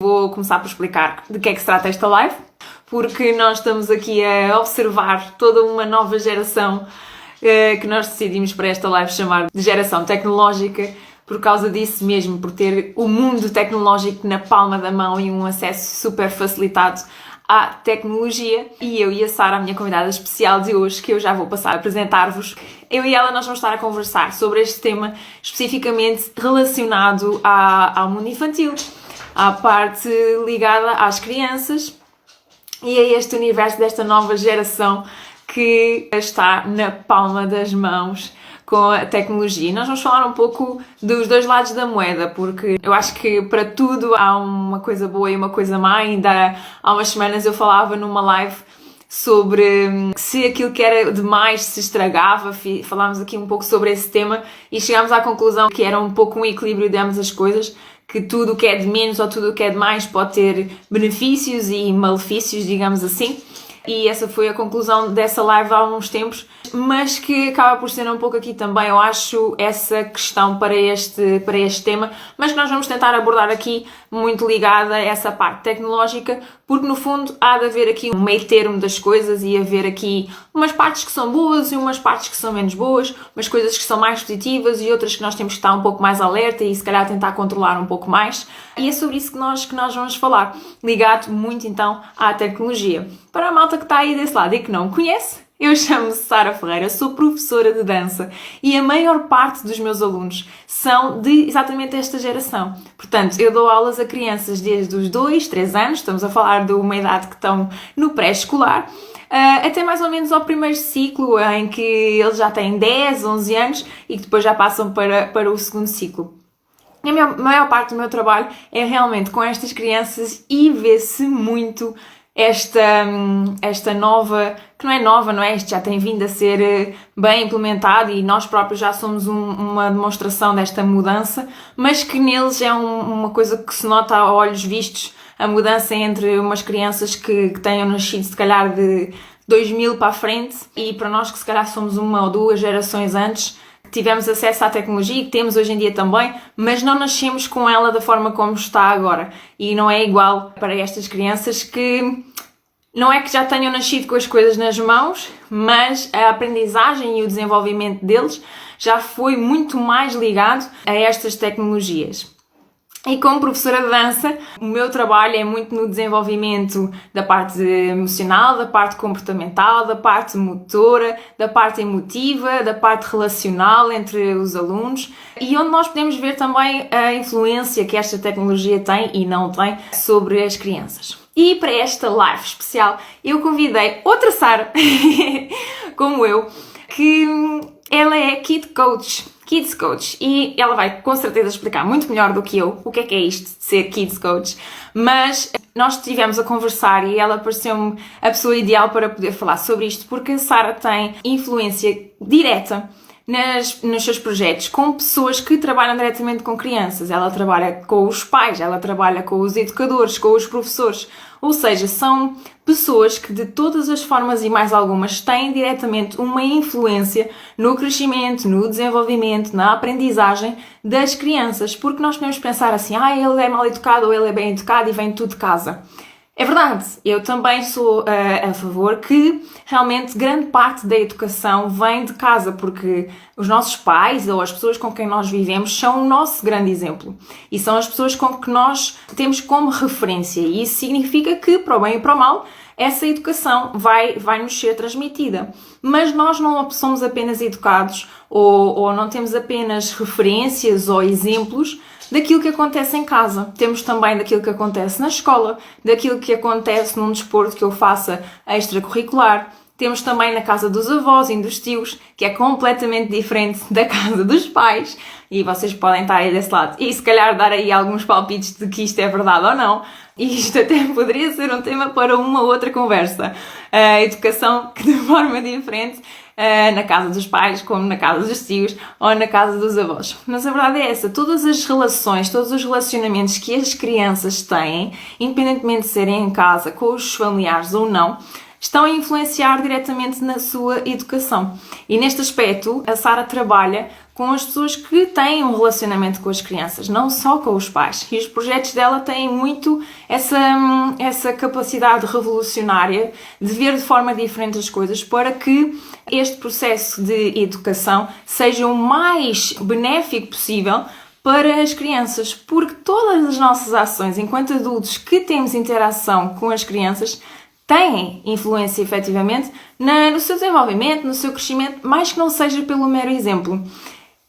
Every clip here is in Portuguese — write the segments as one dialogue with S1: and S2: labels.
S1: Vou começar por explicar de que é que se trata esta live, porque nós estamos aqui a observar toda uma nova geração que nós decidimos para esta live chamar de geração tecnológica, por causa disso mesmo, por ter o mundo tecnológico na palma da mão e um acesso super facilitado à tecnologia. E eu e a Sara, a minha convidada especial de hoje, que eu já vou passar a apresentar-vos, eu e ela nós vamos estar a conversar sobre este tema especificamente relacionado ao mundo infantil, à parte ligada às crianças e a este universo desta nova geração que está na palma das mãos com a tecnologia. E nós vamos falar um pouco dos dois lados da moeda, porque eu acho que para tudo há uma coisa boa e uma coisa má. Ainda há umas semanas eu falava numa live sobre se aquilo que era demais se estragava, falámos aqui um pouco sobre esse tema e chegámos à conclusão que era um pouco um equilíbrio de ambas as coisas, que tudo o que é de menos ou tudo o que é de mais pode ter benefícios e malefícios, digamos assim. E essa foi a conclusão dessa live há uns tempos, mas que acaba por ser um pouco aqui também, eu acho, essa questão para este tema, mas que nós vamos tentar abordar aqui muito ligada a essa parte tecnológica, porque no fundo há de haver aqui um meio termo das coisas e haver aqui umas partes que são boas e umas partes que são menos boas, umas coisas que são mais positivas e outras que nós temos que estar um pouco mais alerta e se calhar tentar controlar um pouco mais. E é sobre isso que nós vamos falar, ligado muito então à tecnologia. Para a malta que está aí desse lado e que não me conhece, eu chamo-me Sara Ferreira, sou professora de dança e a maior parte dos meus alunos são de exatamente esta geração. Portanto, eu dou aulas a crianças desde os 2, 3 anos, estamos a falar de uma idade que estão no pré-escolar, até mais ou menos ao primeiro ciclo, em que eles já têm 10, 11 anos e que depois já passam para o segundo ciclo. E a maior parte do meu trabalho é realmente com estas crianças e vê-se muito esta nova, que não é nova, não é? Isto já tem vindo a ser bem implementado e nós próprios já somos uma demonstração desta mudança, mas que neles é uma coisa que se nota a olhos vistos, a mudança entre umas crianças que tenham nascido se calhar de 2000 para a frente e para nós que se calhar somos uma ou duas gerações antes, tivemos acesso à tecnologia, que temos hoje em dia também, mas não nascemos com ela da forma como está agora. E não é igual para estas crianças que não é que já tenham nascido com as coisas nas mãos, mas a aprendizagem e o desenvolvimento deles já foi muito mais ligado a estas tecnologias. E como professora de dança, o meu trabalho é muito no desenvolvimento da parte emocional, da parte comportamental, da parte motora, da parte emotiva, da parte relacional entre os alunos e onde nós podemos ver também a influência que esta tecnologia tem e não tem sobre as crianças. E para esta live especial eu convidei outra Sara, como eu, que ela é Kids Coach, e ela vai com certeza explicar muito melhor do que eu o que é isto de ser Kids Coach, mas nós estivemos a conversar e ela pareceu-me a pessoa ideal para poder falar sobre isto, porque a Sara tem influência direta nos seus projetos com pessoas que trabalham diretamente com crianças. Ela trabalha com os pais, ela trabalha com os educadores, com os professores, ou seja, são pessoas que de todas as formas e mais algumas têm diretamente uma influência no crescimento, no desenvolvimento, na aprendizagem das crianças, porque nós podemos pensar assim, ele é mal educado ou ele é bem educado e vem tudo de casa. É verdade, eu também sou a favor que realmente grande parte da educação vem de casa, porque os nossos pais ou as pessoas com quem nós vivemos são o nosso grande exemplo e são as pessoas com que nós temos como referência e isso significa que, para o bem e para o mal, essa educação vai nos ser transmitida. Mas nós não somos apenas educados ou não temos apenas referências ou exemplos daquilo que acontece em casa. Temos também daquilo que acontece na escola, daquilo que acontece num desporto que eu faça extracurricular. Temos também na casa dos avós e dos tios, que é completamente diferente da casa dos pais. E vocês podem estar aí desse lado e se calhar dar aí alguns palpites de que isto é verdade ou não. E isto até poderia ser um tema para uma outra conversa. A educação que de forma diferente na casa dos pais, como na casa dos tios ou na casa dos avós. Mas a verdade é essa, todas as relações, todos os relacionamentos que as crianças têm, independentemente de serem em casa, com os familiares ou não, estão a influenciar diretamente na sua educação. E neste aspecto, a Sara trabalha com as pessoas que têm um relacionamento com as crianças, não só com os pais. E os projetos dela têm muito essa capacidade revolucionária de ver de forma diferente as coisas para que este processo de educação seja o mais benéfico possível para as crianças, porque todas as nossas ações enquanto adultos que temos interação com as crianças têm influência efetivamente no seu desenvolvimento, no seu crescimento, mais que não seja pelo mero exemplo.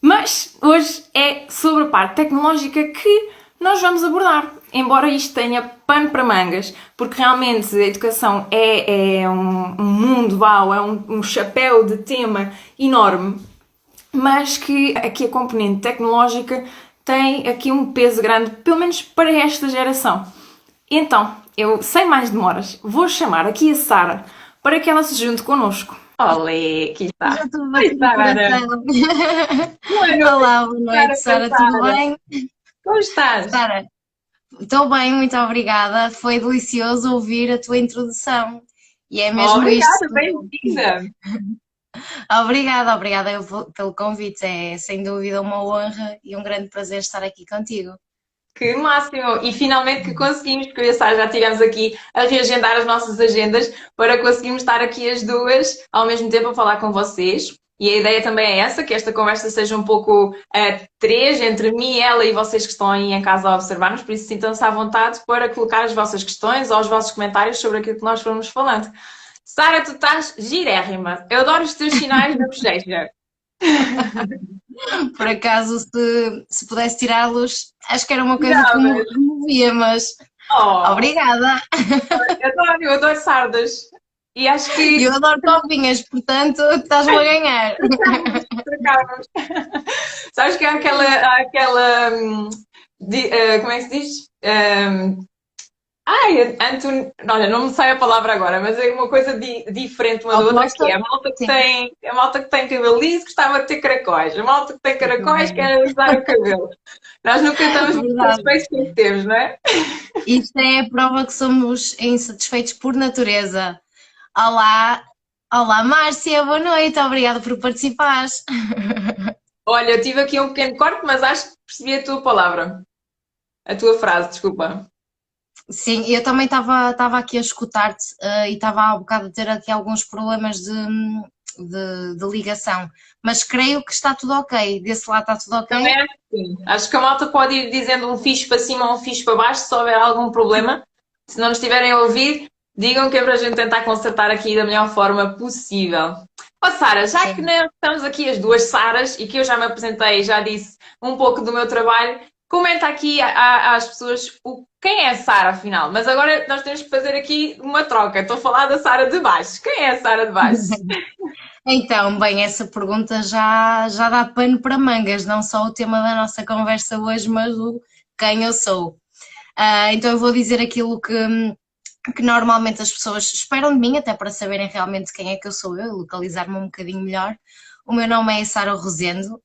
S1: Mas hoje é sobre a parte tecnológica que nós vamos abordar, embora isto tenha pano para mangas, porque realmente a educação é um mundo, é um chapéu de tema enorme, mas que aqui a componente tecnológica tem aqui um peso grande, pelo menos para esta geração. Então, eu, sem mais demoras, vou chamar aqui a Sara para que ela se junte connosco. Olé, aqui está.
S2: Já estou bem no coração. Olá, boa noite, Sara, tudo bem?
S1: Como estás?
S2: Sara, estou bem, muito obrigada. Foi delicioso ouvir a tua introdução. E é mesmo
S1: Obrigada,
S2: isto.
S1: bem-vinda.
S2: Obrigada pelo convite. É sem dúvida uma honra e um grande prazer estar aqui contigo.
S1: Que máximo! E finalmente que conseguimos, porque eu e a Sara já estivemos aqui a reagendar as nossas agendas para conseguirmos estar aqui as duas ao mesmo tempo a falar com vocês. E a ideia também é essa, que esta conversa seja um pouco três, entre mim, ela e vocês que estão aí em casa a observar-nos, por isso sintam-se à vontade para colocar as vossas questões ou os vossos comentários sobre aquilo que nós formos falando. Sara, tu estás girérrima. Eu adoro os teus sinais da bochecha.
S2: Por acaso, se pudesse tirá-los, acho que era uma coisa
S1: Não,
S2: que me removia, mas
S1: Oh,
S2: obrigada.
S1: eu adoro sardas. E acho
S2: E
S1: que
S2: eu adoro copinhas, portanto, estás-me a ganhar.
S1: trocávamos. Sabes que há aquela como é que se diz? Olha, não me sai a palavra agora, mas é uma coisa diferente uma da outra, que
S2: Oposta?
S1: é a malta que tem cabelo liso gostava de ter caracóis, a malta que tem caracóis quer alisar o cabelo. Nós nunca estamos muito
S2: Verdade.
S1: satisfeitos com o que temos, não é?
S2: Isto é a prova que somos insatisfeitos por natureza. Olá, olá Márcia, boa noite, obrigada por participares.
S1: Olha, eu tive aqui um pequeno corte, mas acho que percebi a tua palavra, a tua frase, desculpa.
S2: Sim, eu também estava aqui a escutar-te e estava há bocado a ter aqui alguns problemas de ligação, mas creio que está tudo ok. Desse lado está tudo
S1: Também
S2: ok?
S1: acho que sim. Acho que a malta pode ir dizendo um fixe para cima ou um fixe para baixo se houver algum problema. Se não nos estiverem a ouvir, digam que é para a gente tentar consertar aqui da melhor forma possível. Ó Sara, já que
S2: Sim.
S1: nós estamos aqui as duas Saras e que eu já me apresentei e já disse um pouco do meu trabalho, comenta aqui às pessoas quem é a Sara afinal. Mas agora nós temos que fazer aqui uma troca. Estou a falar da Sara de baixo. Quem é a Sara de baixo?
S2: Então, bem, essa pergunta já dá pano para mangas, não só o tema da nossa conversa hoje, mas o quem eu sou. Então eu vou dizer aquilo que normalmente as pessoas esperam de mim, até para saberem realmente quem é que eu sou eu, localizar-me um bocadinho melhor. O meu nome é Sara Rosendo,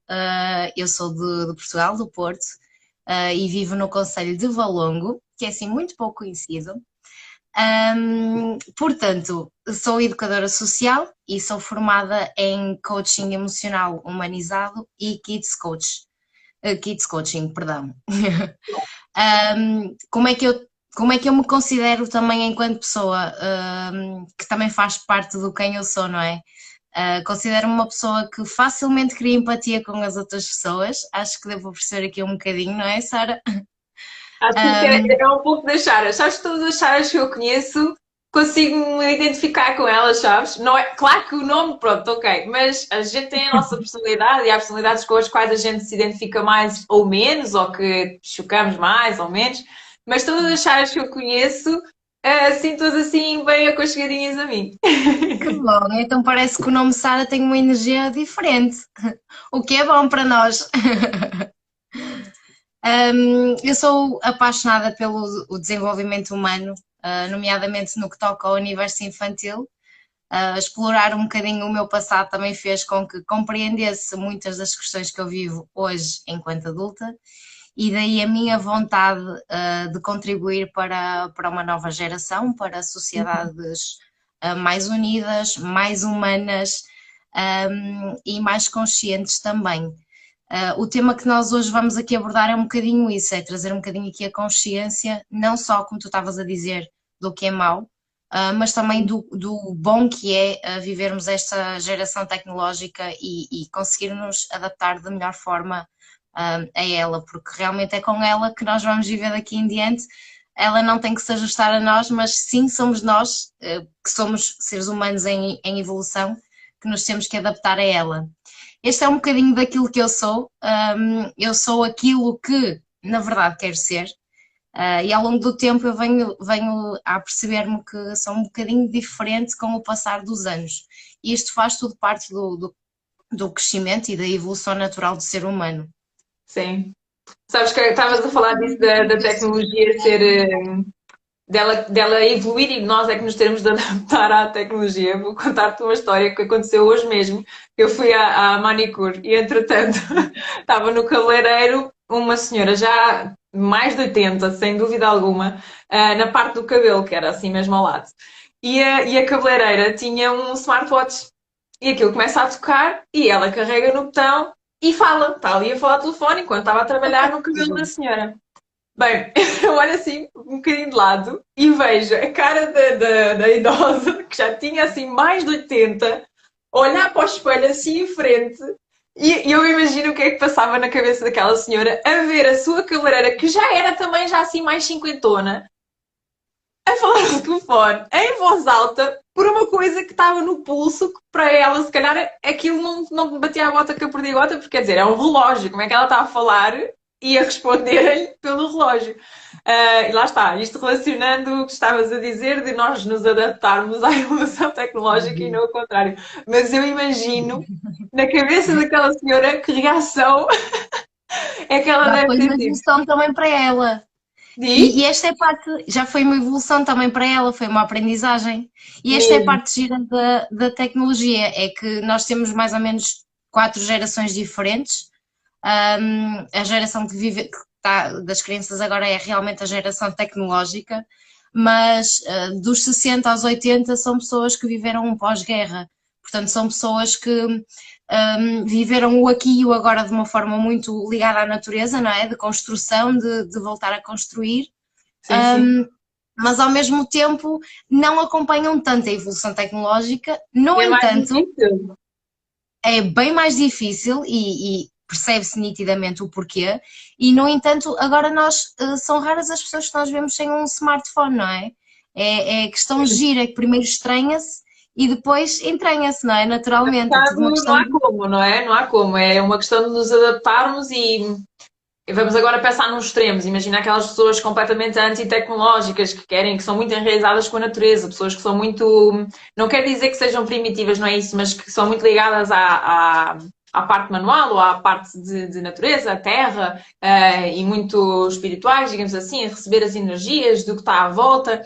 S2: eu sou de Portugal, do Porto, e vivo no concelho de Valongo, que é assim muito pouco conhecido. Portanto, sou educadora social e sou formada em coaching emocional humanizado e kids coaching, perdão. Como é que eu me considero também enquanto pessoa, que também faz parte do quem eu sou, não é? Considero-me uma pessoa que facilmente cria empatia com as outras pessoas. Acho que devo perceber aqui um bocadinho, não é, Sara?
S1: Acho que é um pouco das Saras. Sabes, todas as Saras que eu conheço, consigo me identificar com elas, sabes? Não é, claro que o nome, pronto, ok, mas a gente tem a nossa personalidade e há personalidades com as quais a gente se identifica mais ou menos, ou que chocamos mais ou menos, mas todas as Saras que eu conheço, sinto-as assim bem aconchegadinhas a mim.
S2: Que bom, então parece que o nome Sara tem uma energia diferente, o que é bom para nós. Eu sou apaixonada pelo o desenvolvimento humano, nomeadamente no que toca ao universo infantil. Explorar um bocadinho o meu passado também fez com que compreendesse muitas das questões que eu vivo hoje enquanto adulta, e daí a minha vontade de contribuir para uma nova geração, para sociedades mais unidas, mais humanas e mais conscientes também. O tema que nós hoje vamos aqui abordar é um bocadinho isso, é trazer um bocadinho aqui a consciência, não só, como tu estavas a dizer, do que é mau, mas também do bom que é vivermos esta geração tecnológica e conseguirmos adaptar da melhor forma a ela, porque realmente é com ela que nós vamos viver daqui em diante. Ela não tem que se ajustar a nós, mas sim somos nós, que somos seres humanos em evolução, que nos temos que adaptar a ela. Este é um bocadinho daquilo que eu sou. Eu sou aquilo que, na verdade, quero ser. E ao longo do tempo eu venho a perceber-me que sou um bocadinho diferente com o passar dos anos. E isto faz tudo parte do crescimento e da evolução natural do ser humano.
S1: Sim. Sabes que estavas a falar disso da tecnologia ser, dela evoluir e nós é que nos temos de adaptar à tecnologia. Vou contar-te uma história que aconteceu hoje mesmo. Eu fui à manicure e, entretanto, estava no cabeleireiro uma senhora já mais de 80, sem dúvida alguma, na parte do cabelo, que era assim mesmo ao lado. E a cabeleireira tinha um smartwatch. E aquilo começa a tocar e ela carrega no botão e fala. Está ali a falar ao telefone enquanto estava a trabalhar no cabelo da senhora. Bem, eu olho assim um bocadinho de lado e vejo a cara da idosa, que já tinha assim mais de 80, olhar para o espelho assim em frente e eu imagino o que é que passava na cabeça daquela senhora a ver a sua cabeleireira, que já era também já assim mais cinquentona, a falar no telefone em voz alta por uma coisa que estava no pulso, que para ela se calhar aquilo não batia a bota que a perdigota, porque quer dizer, é um relógio, como é que ela está a falar e a responder-lhe pelo relógio. E lá está, isto relacionando o que estavas a dizer de nós nos adaptarmos à evolução tecnológica e não o contrário. Mas eu imagino, na cabeça daquela senhora, que reação é que ela
S2: Já
S1: deve
S2: foi
S1: ter
S2: uma
S1: tido.
S2: evolução também para ela.
S1: Diz?
S2: E esta é parte, já foi uma evolução também para ela, foi uma aprendizagem. E esta é a
S1: Mesmo.
S2: parte gira da tecnologia, é que nós temos mais ou menos 4 gerações diferentes. A geração que vive, que está, das crianças agora é realmente a geração tecnológica, mas dos 60 aos 80 são pessoas que viveram um pós-guerra. Portanto, são pessoas que viveram o aqui e o agora de uma forma muito ligada à natureza, não é? De construção, de voltar a construir,
S1: Sim, sim.
S2: mas ao mesmo tempo não acompanham tanto a evolução tecnológica. No
S1: É mais
S2: entanto,
S1: difícil.
S2: é bem mais difícil e percebe-se nitidamente o porquê, e no entanto, agora são raras as pessoas que nós vemos sem um smartphone, não é? É questão gira, é que primeiro estranha-se e depois entranha-se, não é? Naturalmente, é tudo uma
S1: Não
S2: questão
S1: há
S2: de.
S1: como, não é? Não há como. É uma questão de nos adaptarmos e vamos agora pensar nos extremos. Imagina aquelas pessoas completamente antitecnológicas que querem, que são muito enraizadas com a natureza, pessoas que são muito. Não quer dizer que sejam primitivas, não é isso, mas que são muito ligadas à parte manual ou à parte de natureza, a terra, e muito espirituais, digamos assim, a receber as energias do que está à volta.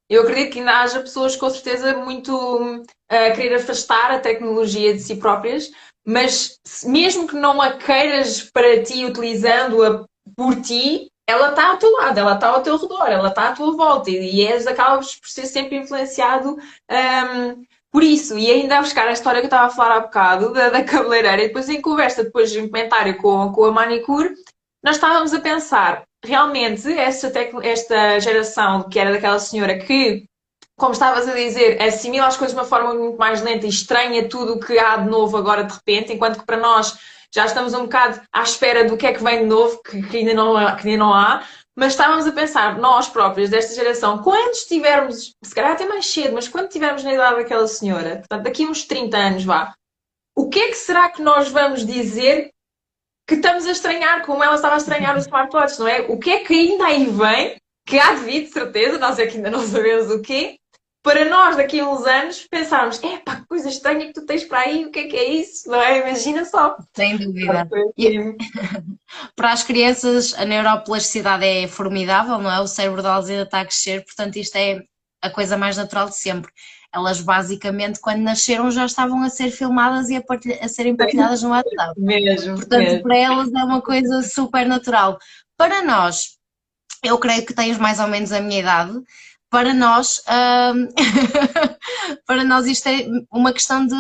S1: Eu acredito que ainda haja pessoas com certeza muito a querer afastar a tecnologia de si próprias, mas mesmo que não a queiras para ti, utilizando-a por ti, ela está ao teu lado, ela está ao teu redor, ela está à tua volta e acabas por ser sempre influenciado por isso. E ainda a buscar a história que eu estava a falar há bocado, da cabeleireira, e depois em conversa, depois em comentário com a manicure, nós estávamos a pensar, realmente, esta geração que era daquela senhora que, como estavas a dizer, assimila as coisas de uma forma muito mais lenta e estranha tudo o que há de novo agora de repente, enquanto que para nós já estamos um bocado à espera do que é que vem de novo, que ainda não há, mas estávamos a pensar, nós próprios, desta geração, quando estivermos, se calhar até mais cedo, mas quando estivermos na idade daquela senhora, portanto, daqui a uns 30 anos, vá, o que é que será que nós vamos dizer que estamos a estranhar, como ela estava a estranhar o smartwatch, não é? O que é que ainda aí vem, que há de vir, de certeza, nós é que ainda não sabemos o quê, para nós daqui a uns anos pensarmos, epá, que coisa estranha que tu tens para aí, o que é isso, não é? Imagina só.
S2: Sem dúvida.
S1: Assim.
S2: Para as crianças, a neuroplasticidade é formidável, não é? O cérebro delas ainda está a crescer, portanto, isto é a coisa mais natural de sempre. Elas, basicamente, quando nasceram, já estavam a ser filmadas e a serem partilhadas no WhatsApp.
S1: Mesmo,
S2: Portanto,
S1: mesmo.
S2: para elas é uma coisa super natural. Para nós, eu creio que tens mais ou menos a minha idade, para nós, para nós isto é uma questão de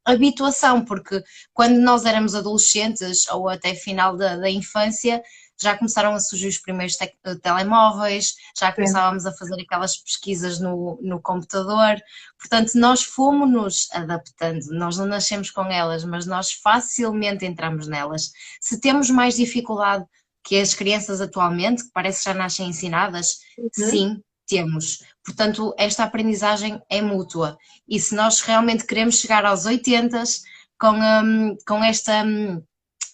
S2: habituação, porque quando nós éramos adolescentes ou até final da infância, já começaram a surgir os primeiros telemóveis, já
S1: Sim.
S2: começávamos a fazer aquelas pesquisas no computador, portanto nós fomos-nos adaptando, nós não nascemos com elas, mas nós facilmente entramos nelas. Se temos mais dificuldade que as crianças atualmente, que parece que já nascem ensinadas, sim, temos. Portanto, esta aprendizagem é mútua. E se nós realmente queremos chegar aos 80 com esta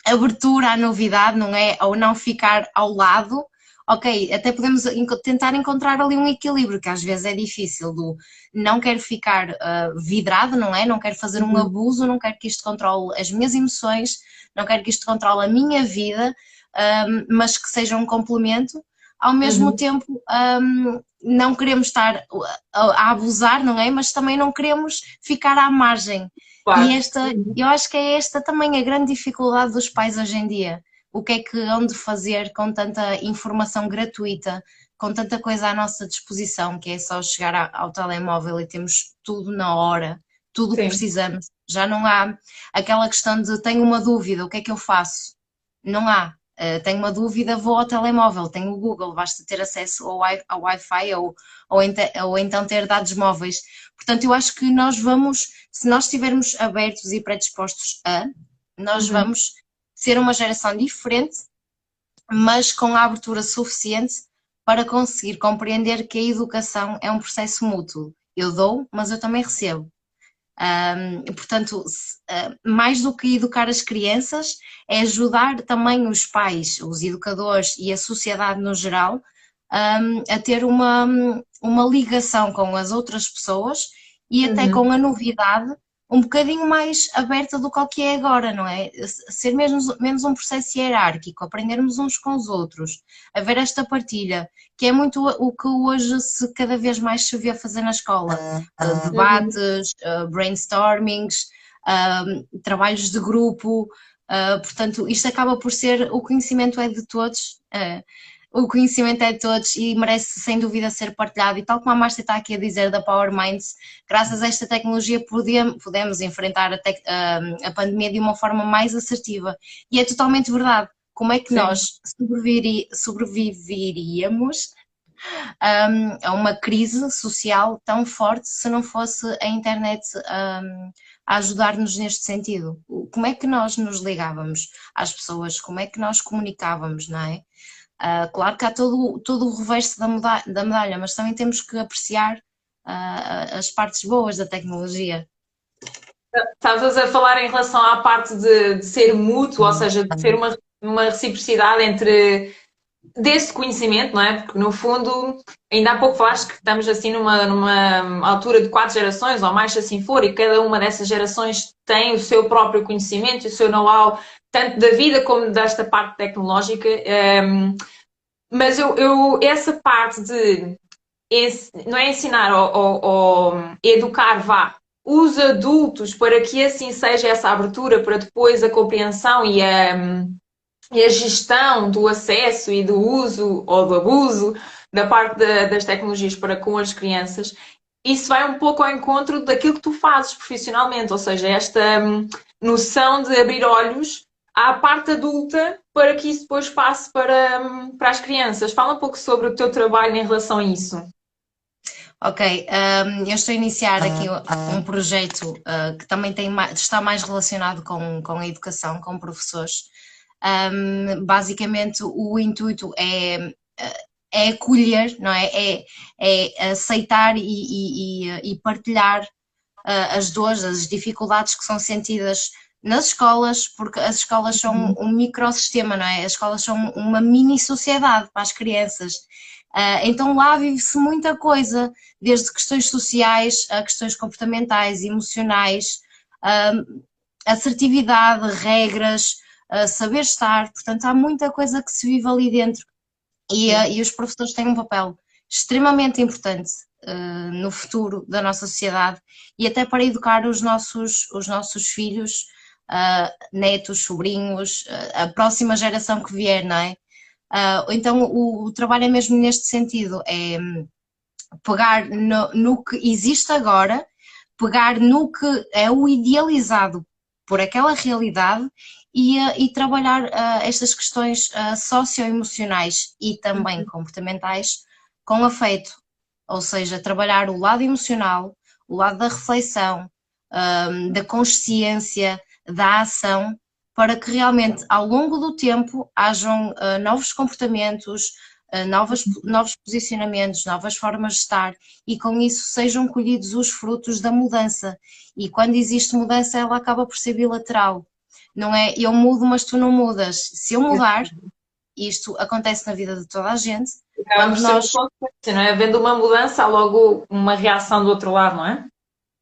S2: abertura à novidade, não é? Ou não ficar ao lado, ok, até podemos tentar encontrar ali um equilíbrio, que às vezes é difícil, do não quero ficar vidrado, não é? Não quero fazer um abuso, não quero que isto controle as minhas emoções, não quero que isto controle a minha vida, mas que seja um complemento. Ao mesmo tempo, não queremos estar a abusar, não é? Mas também não queremos ficar à margem.
S1: Claro.
S2: E eu acho que é esta também a grande dificuldade dos pais hoje em dia. O que é que hão de fazer com tanta informação gratuita, com tanta coisa à nossa disposição, que é só chegar ao telemóvel e temos tudo na hora, tudo o que precisamos. Já não há aquela questão de tenho uma dúvida, o que é que eu faço? Não há. Tenho uma dúvida, vou ao telemóvel, tenho o Google, basta ter acesso ao Wi-Fi ou então ter dados móveis. Portanto, eu acho que nós vamos, se nós estivermos abertos e predispostos nós vamos ser uma geração diferente, mas com a abertura suficiente para conseguir compreender que a educação é um processo mútuo. Eu dou, mas eu também recebo. Portanto, mais do que educar as crianças, é ajudar também os pais, os educadores e a sociedade no geral a ter uma ligação com as outras pessoas e até com a novidade um bocadinho mais aberta do que o que é agora, não é? Ser menos um processo hierárquico, aprendermos uns com os outros, haver esta partilha, que é muito o que hoje se cada vez mais se vê fazer na escola. Debates, brainstormings, trabalhos de grupo, portanto, isto acaba por ser, o conhecimento é de todos, o conhecimento é de todos e merece sem dúvida ser partilhado, e tal como a Márcia está aqui a dizer da Power Minds, graças a esta tecnologia podemos enfrentar a pandemia de uma forma mais assertiva, e é totalmente verdade. Como é que nós sobreviveríamos a uma crise social tão forte se não fosse a internet a ajudar-nos neste sentido? Como é que nós nos ligávamos às pessoas? Como é que nós comunicávamos, não é? Claro que há todo o reverso da medalha, mas também temos que apreciar as partes boas da tecnologia.
S1: Estavas a falar em relação à parte de ser mútuo, ou seja, de ser uma reciprocidade entre desse conhecimento, não é? Porque no fundo, ainda há pouco falaste que estamos assim numa altura de 4 gerações, ou mais se assim for, e cada uma dessas gerações tem o seu próprio conhecimento e o seu know-how, tanto da vida como desta parte tecnológica. Mas essa parte de não é ensinar ou educar, os adultos para que assim seja essa abertura para depois a compreensão e a gestão do acesso e do uso ou do abuso da parte das tecnologias para com as crianças, isso vai um pouco ao encontro daquilo que tu fazes profissionalmente, ou seja, esta noção de abrir olhos à parte adulta para que isso depois passe para as crianças. Fala um pouco sobre o teu trabalho em relação a isso.
S2: Ok, eu estou a iniciar aqui um projeto que também está mais relacionado com a educação, com professores. Basicamente o intuito é acolher, não é? É aceitar e partilhar as dores, as dificuldades que são sentidas nas escolas, porque as escolas são um microsistema, não é? As escolas são uma mini sociedade para as crianças. Então lá vive-se muita coisa, desde questões sociais a questões comportamentais, emocionais, assertividade, regras, saber estar, portanto há muita coisa que se vive ali dentro e os professores têm um papel extremamente importante no futuro da nossa sociedade e até para educar os nossos filhos, netos, sobrinhos, a próxima geração que vier, não é? Então o trabalho é mesmo neste sentido, é pegar no que existe agora, pegar no que é o idealizado por aquela realidade e trabalhar estas questões socioemocionais e também comportamentais com afeto, ou seja, trabalhar o lado emocional, o lado da reflexão, da consciência, da ação, para que realmente ao longo do tempo hajam novos comportamentos, novos posicionamentos, novas formas de estar e com isso sejam colhidos os frutos da mudança. E quando existe mudança, ela acaba por ser bilateral. Não é eu mudo, mas tu não mudas. Se eu mudar, isto acontece na vida de toda a gente.
S1: Acaba por ser uma consequência, não é? Havendo uma mudança, há logo uma reação do outro lado, não é?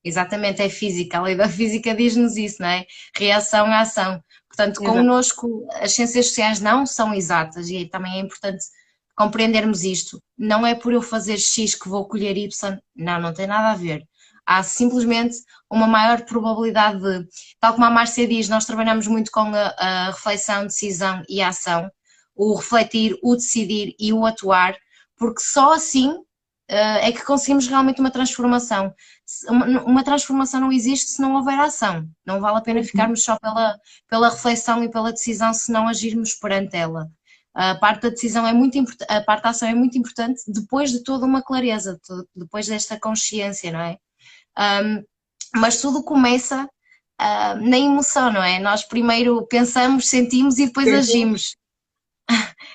S2: Exatamente, é física, a lei da física diz-nos isso, não é? Reação à ação. Portanto,
S1: Exato.
S2: connosco as ciências sociais não são exatas e também é importante compreendermos isto. Não é por eu fazer X que vou colher Y, não tem nada a ver. Há simplesmente uma maior probabilidade de, tal como a Márcia diz, nós trabalhamos muito com a reflexão, decisão e ação, o refletir, o decidir e o atuar, porque só assim é que conseguimos realmente uma transformação. Uma transformação não existe se não houver ação. Não vale a pena ficarmos só pela reflexão e pela decisão se não agirmos perante ela. A parte da decisão é muito importante, a parte da ação é muito importante depois de toda uma clareza, depois desta consciência, não é? Mas tudo começa na emoção, não é? Nós primeiro pensamos, sentimos e depois agimos.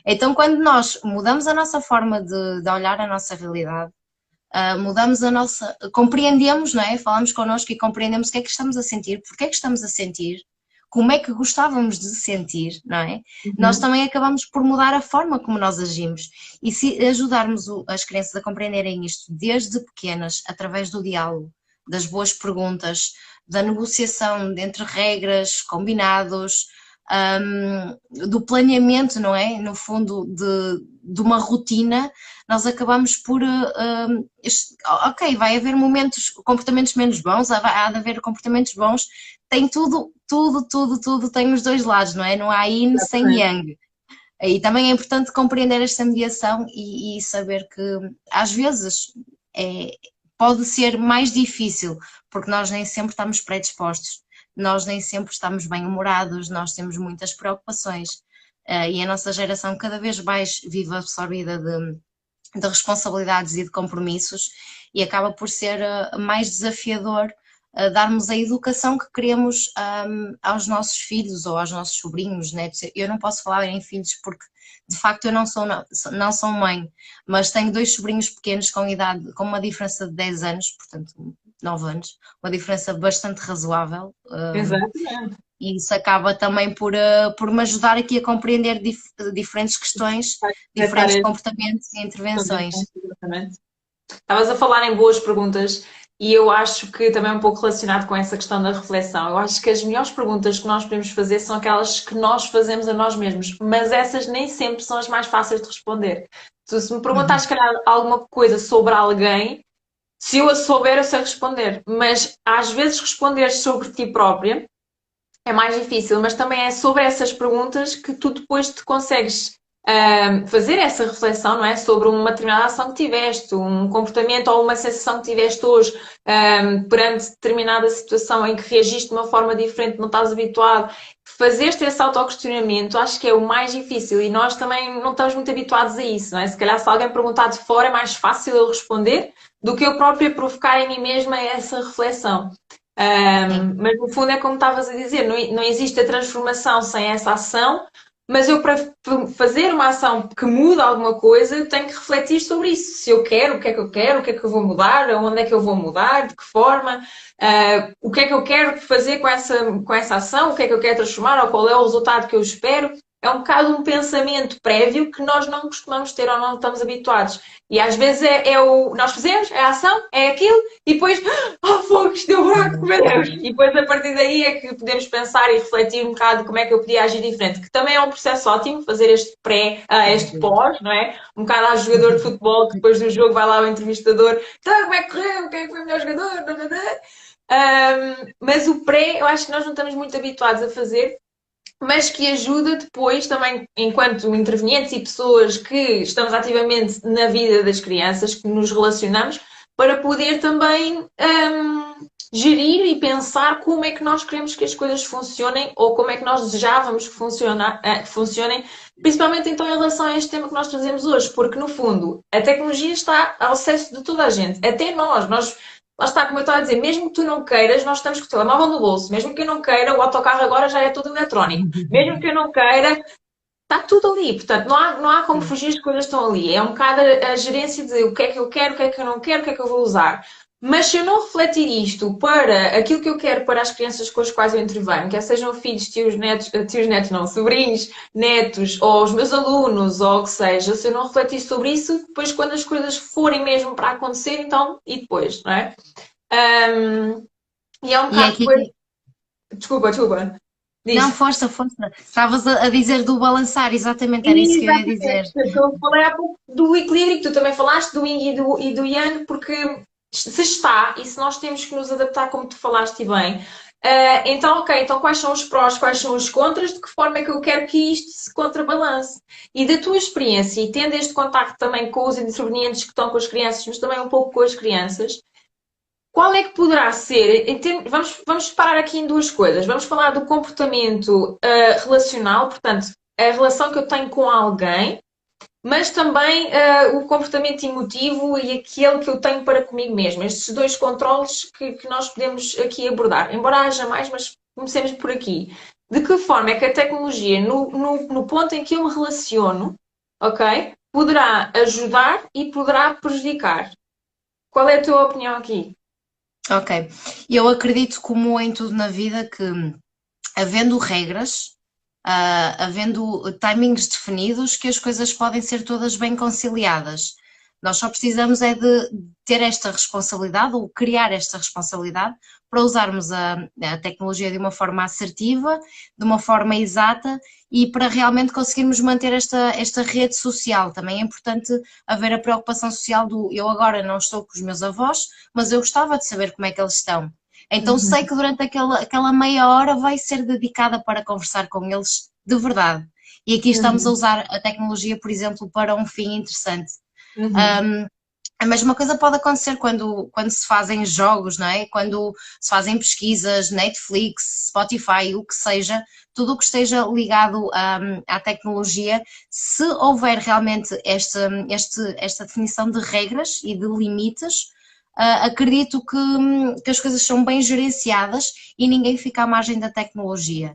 S2: Então, quando nós mudamos a nossa forma de olhar a nossa realidade, mudamos compreendemos, não é? Falamos connosco e compreendemos o que é que estamos a sentir, porque é que estamos a sentir, como é que gostávamos de sentir, não é? Nós também acabamos por mudar a forma como nós agimos. E se ajudarmos as crianças a compreenderem isto desde pequenas, através do diálogo, das boas perguntas, da negociação entre regras, combinados, do planeamento, não é? No fundo, de uma rotina, nós acabamos por. Ok, vai haver comportamentos menos bons, há de haver comportamentos bons, tem tudo tem os dois lados, não é? Não há yin sem yang. E também é importante compreender esta mediação e saber que às vezes pode ser mais difícil, porque nós nem sempre estamos predispostos, nós nem sempre estamos bem-humorados, nós temos muitas preocupações e a nossa geração cada vez mais vive absorvida de responsabilidades e de compromissos e acaba por ser mais desafiador darmos a educação que queremos aos nossos filhos ou aos nossos sobrinhos, né? Eu não posso falar em filhos porque de facto eu não sou mãe, mas tenho 2 sobrinhos pequenos com uma diferença de 10 anos, portanto 9 anos, uma diferença bastante razoável.
S1: Exatamente.
S2: E isso acaba também por me ajudar aqui a compreender diferentes questões, diferentes comportamentos e intervenções.
S1: Exatamente. Estavas a falar em boas perguntas e eu acho que também é um pouco relacionado com essa questão da reflexão. Eu acho que as melhores perguntas que nós podemos fazer são aquelas que nós fazemos a nós mesmos, mas essas nem sempre são as mais fáceis de responder. Se me perguntares, se calhar, alguma coisa sobre alguém, se eu a souber, eu sei responder, mas às vezes responder sobre ti própria é mais difícil, mas também é sobre essas perguntas que tu depois te consegues fazer essa reflexão, não é? Sobre uma determinada ação que tiveste, um comportamento ou uma sensação que tiveste hoje perante determinada situação em que reagiste de uma forma diferente, não estás habituado. Fazeste esse autoquestionamento, acho que é o mais difícil e nós também não estamos muito habituados a isso, não é? Se calhar se alguém perguntar de fora é mais fácil eu responder do que eu própria provocar em mim mesma essa reflexão. Mas no fundo é como estavas a dizer, não existe a transformação sem essa ação, mas eu para fazer uma ação que muda alguma coisa, eu tenho que refletir sobre isso. Se eu quero, o que é que eu quero, o que é que eu vou mudar, onde é que eu vou mudar, de que forma, o que é que eu quero fazer com essa ação, o que é que eu quero transformar, ou qual é o resultado que eu espero. É um bocado um pensamento prévio que nós não costumamos ter ou não estamos habituados. E às vezes nós fazemos, é a ação, é aquilo, e depois, fogo, isto deu buraco, meu Deus! E depois a partir daí é que podemos pensar e refletir um bocado como é que eu podia agir diferente. Que também é um processo ótimo, fazer este este pós, não é? Um bocado ao jogador de futebol que depois do jogo vai lá ao entrevistador, então, como é que correu? Quem é que foi o melhor jogador? Mas o pré, eu acho que nós não estamos muito habituados a fazer, mas que ajuda depois também, enquanto intervenientes e pessoas que estamos ativamente na vida das crianças, que nos relacionamos, para poder também gerir e pensar como é que nós queremos que as coisas funcionem ou como é que nós desejávamos que funcionem, principalmente então em relação a este tema que nós trazemos hoje, porque no fundo a tecnologia está ao acesso de toda a gente, até nós, lá está, como eu estava a dizer, mesmo que tu não queiras, nós estamos com o telemóvel no bolso, mesmo que eu não queira, o autocarro agora já é todo eletrónico, mesmo que eu não queira, está tudo ali, portanto, não há como
S2: Sim.
S1: fugir, as coisas estão ali. É um bocado a gerência de o que é que eu quero, o que é que eu não quero, o que é que eu vou usar. Mas se eu não refletir isto para aquilo que eu quero para as crianças com as quais eu intervenho, quer sejam filhos, tios, netos não, sobrinhos, netos, ou os meus alunos, ou o que seja, se eu não refletir sobre isso, depois quando as coisas forem mesmo para acontecer, então, e depois, não é? Ahm, e é um
S2: E é
S1: bocado
S2: aqui
S1: depois. Desculpa.
S2: Não,
S1: Diz.
S2: força, força. Estavas a dizer do balançar, exatamente, era isso que eu ia
S1: Exatamente.
S2: dizer.
S1: Eu falei há pouco do equilíbrio, que tu também falaste, do yin e do yang, porque se está, e se nós temos que nos adaptar, como tu falaste e bem, então, ok, então quais são os prós, quais são os contras, de que forma é que eu quero que isto se contrabalance? E da tua experiência, e tendo este contacto também com os intervenientes que estão com as crianças, mas também um pouco com as crianças, qual é que poderá ser, vamos separar aqui em duas coisas. Vamos falar do comportamento relacional, portanto, a relação que eu tenho com alguém, mas também o comportamento emotivo e aquele que eu tenho para comigo mesmo. Estes dois controles que nós podemos aqui abordar. Embora haja mais, mas comecemos por aqui. De que forma é que a tecnologia, no ponto em que eu me relaciono, ok, poderá ajudar e poderá prejudicar? Qual é a tua opinião aqui?
S2: Ok. Eu acredito, como em tudo na vida, que havendo regras, havendo timings definidos, que as coisas podem ser todas bem conciliadas. Nós só precisamos é de ter esta responsabilidade ou criar esta responsabilidade para usarmos a tecnologia de uma forma assertiva, de uma forma exata e para realmente conseguirmos manter esta rede social. Também é importante haver a preocupação social do eu agora não estou com os meus avós, mas eu gostava de saber como é que eles estão. Então sei
S1: Uhum,
S2: que durante aquela meia hora vai ser dedicada para conversar com eles de verdade. E aqui estamos a
S1: uhum,
S2: usar a tecnologia, por exemplo, para um fim interessante.
S1: uhum.
S2: Um, a mesma coisa pode acontecer quando se fazem jogos, não é? Quando se fazem pesquisas, Netflix, Spotify, o que seja, tudo o que esteja ligado à tecnologia, se houver realmente esta definição de regras e de limites, acredito que as coisas são bem gerenciadas e ninguém fica à margem da tecnologia.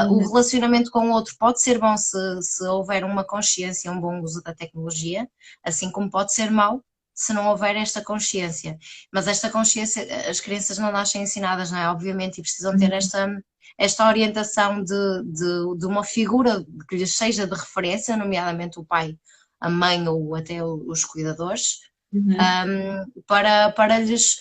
S2: O
S1: Uhum,
S2: relacionamento com o outro pode ser bom se houver uma consciência, um bom uso da tecnologia, assim como pode ser mau se não houver esta consciência. Mas esta consciência, as crianças não nascem ensinadas, não é? Obviamente, e precisam ter
S1: uhum,
S2: esta orientação de uma figura que lhes seja de referência, nomeadamente o pai, a mãe ou até os cuidadores,
S1: uhum,
S2: para lhes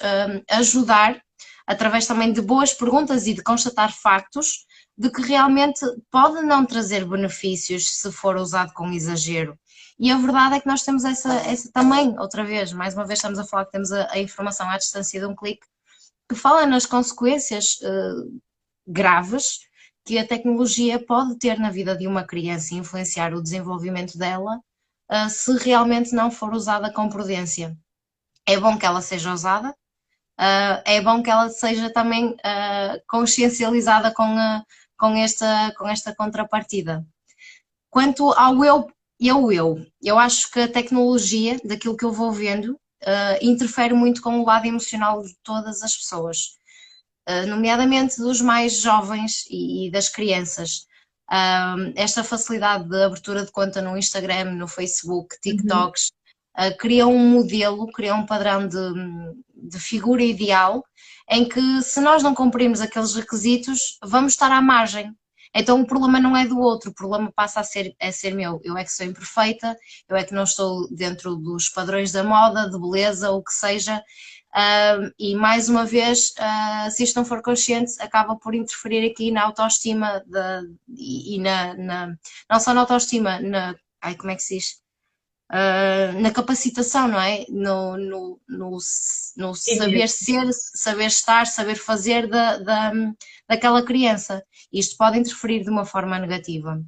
S2: ajudar, através também de boas perguntas e de constatar factos, de que realmente pode não trazer benefícios se for usado com exagero. E a verdade é que nós temos essa também, outra vez, mais uma vez estamos a falar que temos a informação à distância de um clique, que fala nas consequências graves que a tecnologia pode ter na vida de uma criança e influenciar o desenvolvimento dela, se realmente não for usada com prudência. É bom que ela seja usada, é bom que ela seja também consciencializada com esta contrapartida. Quanto ao eu acho que a tecnologia, daquilo que eu vou vendo, interfere muito com o lado emocional de todas as pessoas, nomeadamente dos mais jovens e das crianças. Esta facilidade de abertura de conta no Instagram, no Facebook,
S1: uhum.
S2: TikToks, cria um modelo, cria um padrão de figura ideal em que se nós não cumprirmos aqueles requisitos, vamos estar à margem. Então o problema não é do outro, o problema passa a ser meu. Eu é que sou imperfeita, eu é que não estou dentro dos padrões da moda, de beleza, ou o que seja, e mais uma vez, se isto não for consciente, acaba por interferir aqui na autoestima e não só na autoestima, como é que se diz? Na capacitação, não é? No
S1: Entendi.
S2: saber ser, saber estar, saber fazer daquela criança. Isto pode interferir de uma forma negativa.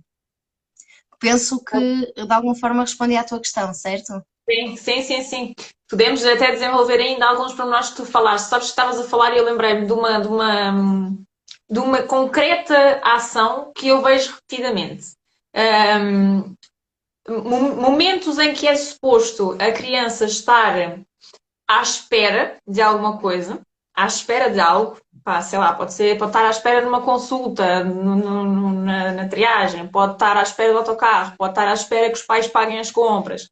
S2: Penso que de alguma forma respondi à tua questão, certo?
S1: Sim, sim, sim, sim. Podemos até desenvolver ainda alguns pormenores que tu falaste. Sabes que estavas a falar e eu lembrei-me de uma concreta ação que eu vejo repetidamente. Um, Momentos em que é suposto a criança estar à espera de alguma coisa, à espera de algo, pá, sei lá, pode estar à espera de uma consulta na triagem, pode estar à espera do autocarro, pode estar à espera que os pais paguem as compras.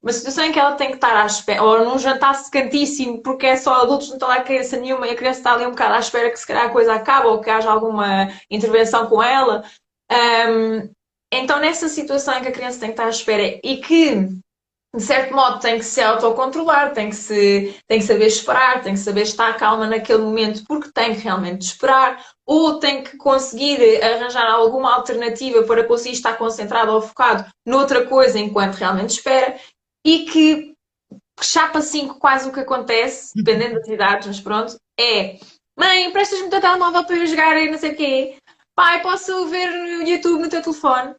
S1: Uma situação em que ela tem que estar à espera, ou num jantar secantíssimo, porque é só adultos, não está lá criança nenhuma, e a criança está ali um bocado à espera que se calhar a coisa acabe ou que haja alguma intervenção com ela. Um, então, nessa situação em que a criança tem que estar à espera e que, de certo modo, tem que se autocontrolar, tem que saber esperar, tem que saber estar calma naquele momento porque tem que realmente esperar, ou tem que conseguir arranjar alguma alternativa para conseguir estar concentrado ou focado noutra coisa enquanto realmente espera, e que chapa 5 quase o que acontece, dependendo das idades, mas pronto, é: mãe, emprestas-me o teu telemóvel para eu jogar e não sei o quê. Pai, posso ver no YouTube no teu telefone?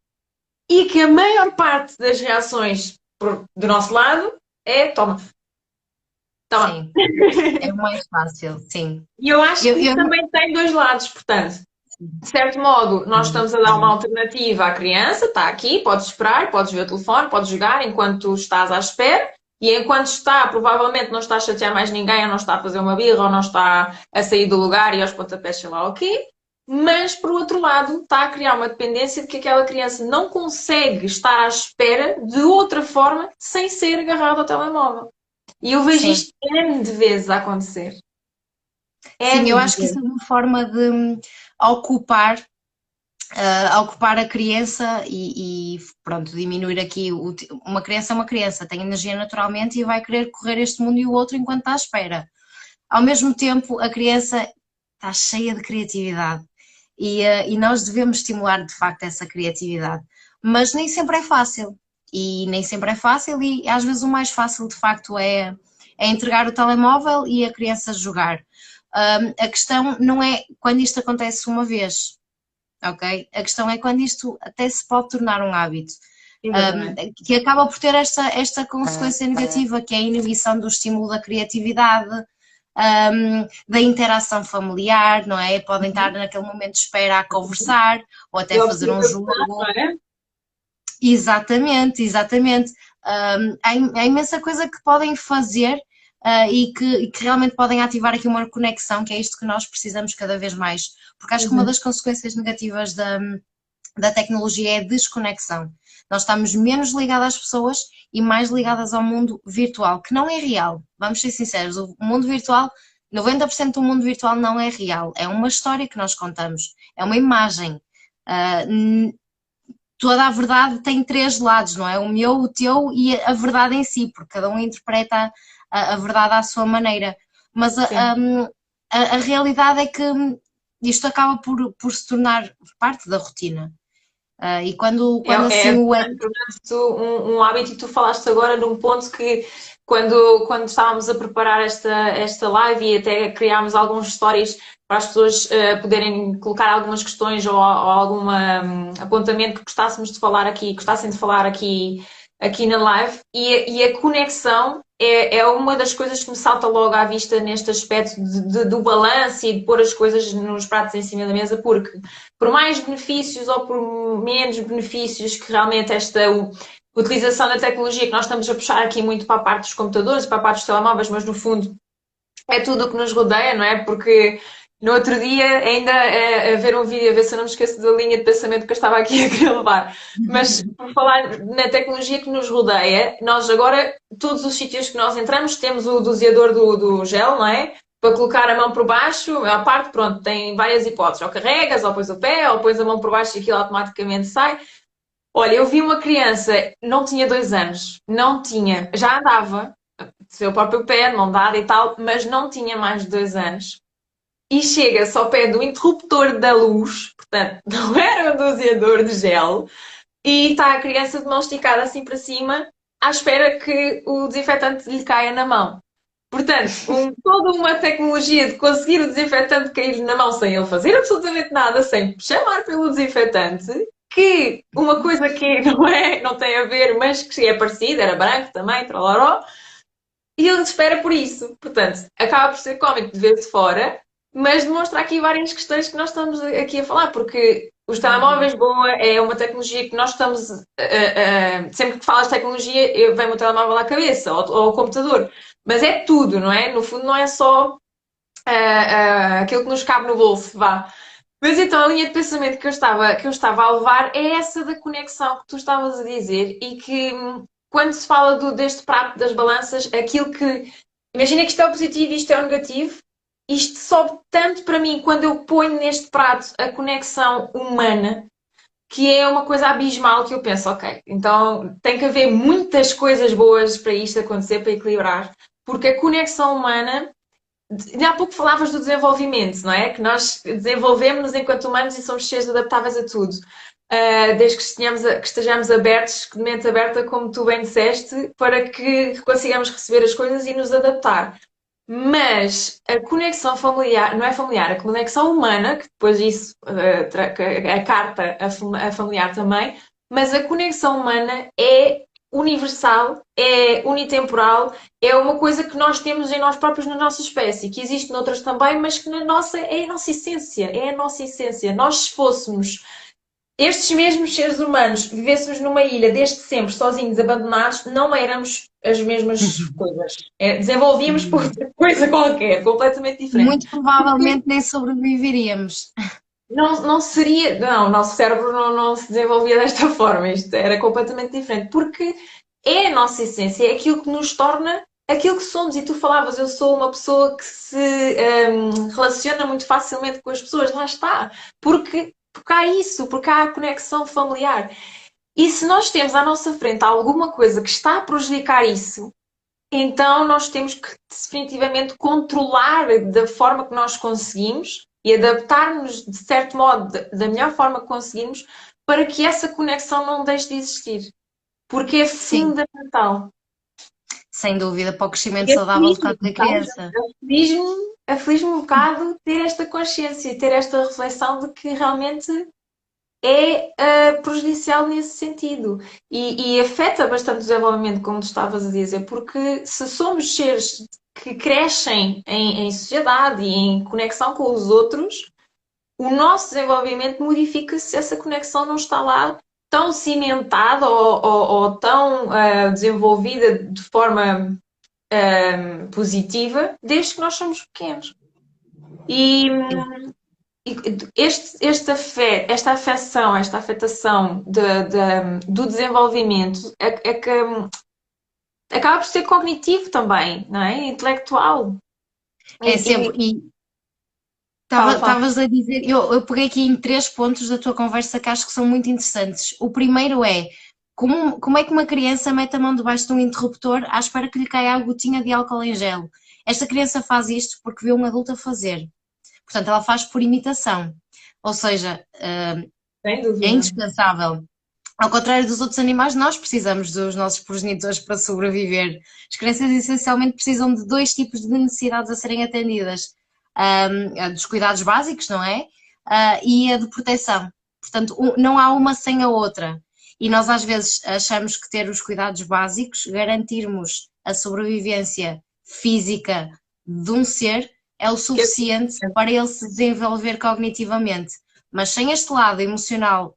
S1: E que a maior parte das reações do nosso lado é: toma, toma.
S2: Sim, é o mais fácil, sim.
S1: E eu acho
S2: Eu,
S1: que isso
S2: eu,
S1: também tem dois lados, portanto. De certo modo, nós estamos a dar uma alternativa à criança, está aqui, podes esperar, podes ver o telefone, podes jogar enquanto estás à espera, e enquanto está, provavelmente não está a chatear mais ninguém, ou não está a fazer uma birra, ou não está a sair do lugar e aos pontapés, sei lá o quê. Mas, por outro lado, está a criar uma dependência de que aquela criança não consegue estar à espera de outra forma sem ser agarrada ao telemóvel. E eu vejo
S2: sim,
S1: isto N de vezes a acontecer.
S2: sim,
S1: N
S2: eu
S1: de
S2: acho que isso
S1: vezes.
S2: é uma forma de ocupar, ocupar a criança e, pronto, diminuir aqui. Uma criança é uma criança, tem energia naturalmente e vai querer correr este mundo e o outro enquanto está à espera. Ao mesmo tempo, a criança está cheia de criatividade e nós devemos estimular de facto essa criatividade, mas nem sempre é fácil. E nem sempre é fácil, e às vezes o mais fácil de facto é entregar o telemóvel e a criança jogar. A questão não é quando isto acontece uma vez, ok? A questão é quando isto até se pode tornar um hábito,
S1: Exatamente.
S2: que acaba por ter esta consequência negativa, que é a inibição do estímulo da criatividade, da interação familiar, não é? Podem estar naquele momento de espera a conversar ou
S1: E
S2: até
S1: a
S2: fazer um
S1: observação, não
S2: jogo.
S1: é?
S2: Exatamente, exatamente. Há imensa coisa que podem fazer e que realmente podem ativar aqui uma conexão, que é isto que nós precisamos cada vez mais. Porque acho que uma
S1: Uhum.
S2: das consequências negativas da tecnologia é a desconexão. Nós estamos menos ligadas às pessoas e mais ligadas ao mundo virtual, que não é real. Vamos ser sinceros, o mundo virtual, 90% do mundo virtual não é real. É uma história que nós contamos, é uma imagem. Toda a verdade tem três lados, não é? O meu, o teu e a verdade em si, porque cada um interpreta a verdade à sua maneira. Mas
S1: Sim.
S2: a realidade é que isto acaba por se tornar parte da rotina. E quando
S1: É
S2: assim o é.
S1: tornar-se um hábito, e tu falaste agora num ponto que quando estávamos a preparar esta live e até criámos alguns stories para as pessoas poderem colocar algumas questões ou algum apontamento que gostássemos de falar aqui, gostassem de falar aqui na live, e a conexão é uma das coisas que me salta logo à vista neste aspecto do balanço e de pôr as coisas nos pratos em cima da mesa, porque por mais benefícios ou por menos benefícios que realmente esta utilização da tecnologia, que nós estamos a puxar aqui muito para a parte dos computadores, para a parte dos telemóveis, mas no fundo é tudo o que nos rodeia, não é? Porque no outro dia, ainda a ver um vídeo, a ver se eu não me esqueço da linha de pensamento que eu estava aqui a querer levar. Mas por falar na tecnologia que nos rodeia, nós agora, todos os sítios que nós entramos, temos o doseador do gel, não é? Para colocar a mão por baixo, a parte, pronto, tem várias hipóteses. Ou carregas, ou pões o pé, ou pões a mão por baixo e aquilo automaticamente sai. Olha, eu vi uma criança, não tinha 2 anos, não tinha, já andava, seu próprio pé, mão dada e tal, mas não tinha mais de 2 anos e chega-se ao pé do interruptor da luz, portanto, não era um doseador de gel, e está a criança de mão esticada assim para cima, à espera que o desinfetante lhe caia na mão. Portanto, toda uma tecnologia de conseguir o desinfetante cair na mão sem ele fazer absolutamente nada, sem chamar pelo desinfetante, que uma coisa que não tem a ver, mas que é parecida, era branco também, troloró, E ele espera por isso. Portanto, acaba por ser cómico de ver de fora, mas demonstra aqui várias questões que nós estamos aqui a falar, porque os telemóveis, boa, é uma tecnologia que nós estamos. Sempre que falas de tecnologia, vem-me o telemóvel à cabeça, ou o computador. Mas é tudo, não é? No fundo, não é só aquilo que nos cabe no bolso, vá. Mas então a linha de pensamento que eu estava a levar é essa da conexão que tu estavas a dizer e que quando se fala deste prato das balanças, aquilo que. Imagina que isto é o positivo e isto é o negativo, isto sobe tanto para mim quando eu ponho neste prato a conexão humana, que é uma coisa abismal que eu penso, ok, então tem que haver muitas coisas boas para isto acontecer, para equilibrar, porque a conexão humana ainda há pouco falavas do desenvolvimento, não é? Que nós desenvolvemos-nos enquanto humanos e somos seres adaptáveis a tudo. Desde que estejamos abertos, de mente aberta, como tu bem disseste, para que consigamos receber as coisas e nos adaptar. Mas a conexão familiar, não é familiar, a conexão humana, que depois isso a carta a familiar também, mas a conexão humana é universal, é unitemporal, é uma coisa que nós temos em nós próprios na nossa espécie, que existe noutras também, mas que na nossa é a nossa essência, é a nossa essência. Nós se fôssemos estes mesmos seres humanos vivêssemos numa ilha desde sempre, sozinhos, abandonados, não éramos as mesmas coisas. Desenvolvíamos por outra coisa qualquer, completamente diferente.
S2: Muito provavelmente nem sobreviveríamos.
S1: Não seria. Não, o nosso cérebro não se desenvolvia desta forma. Isto era completamente diferente. Porque é a nossa essência, é aquilo que nos torna aquilo que somos. E tu falavas, eu sou uma pessoa que se relaciona muito facilmente com as pessoas. Lá está. Porque há isso, porque há a conexão familiar. E se nós temos à nossa frente alguma coisa que está a prejudicar isso, então nós temos que definitivamente controlar da forma que nós conseguimos e adaptar-nos de certo modo, da melhor forma que conseguimos, para que essa conexão não deixe de existir. Porque é
S2: Sim,
S1: fundamental.
S2: sem dúvida, para o crescimento
S1: E
S2: saudável de
S1: aflige-me,
S2: qualquer
S1: sabes?
S2: criança.
S1: Aflige-me um bocado ter esta consciência, ter esta reflexão de que realmente é prejudicial nesse sentido e afeta bastante o desenvolvimento, como tu estavas a dizer, porque se somos seres que crescem em sociedade e em conexão com os outros, o nosso desenvolvimento modifica-se se essa conexão não está lá tão cimentada ou tão desenvolvida de forma positiva desde que nós somos pequenos. E esta afecção, esta afetação do desenvolvimento é que acaba por ser cognitivo também, não é? Intelectual.
S2: É
S1: E
S2: sempre. E
S1: fala.
S2: estavas a dizer, eu peguei aqui em 3 pontos da tua conversa que acho que são muito interessantes. O primeiro é como é que uma criança mete a mão debaixo de um interruptor à espera que lhe caia a gotinha de álcool em gel? Esta criança faz isto porque vê um adulto a fazer. Portanto, ela faz por imitação. Ou seja,
S1: Sem
S2: é
S1: dúvida.
S2: indispensável. Ao contrário dos outros animais, nós precisamos dos nossos progenitores para sobreviver. As crianças essencialmente precisam de 2 tipos de necessidades a serem atendidas: a dos cuidados básicos, não é? E a de proteção. Portanto, não há uma sem a outra. E nós às vezes achamos que ter os cuidados básicos, garantirmos a sobrevivência física de um ser, é o suficiente para ele se desenvolver cognitivamente. Mas sem este lado emocional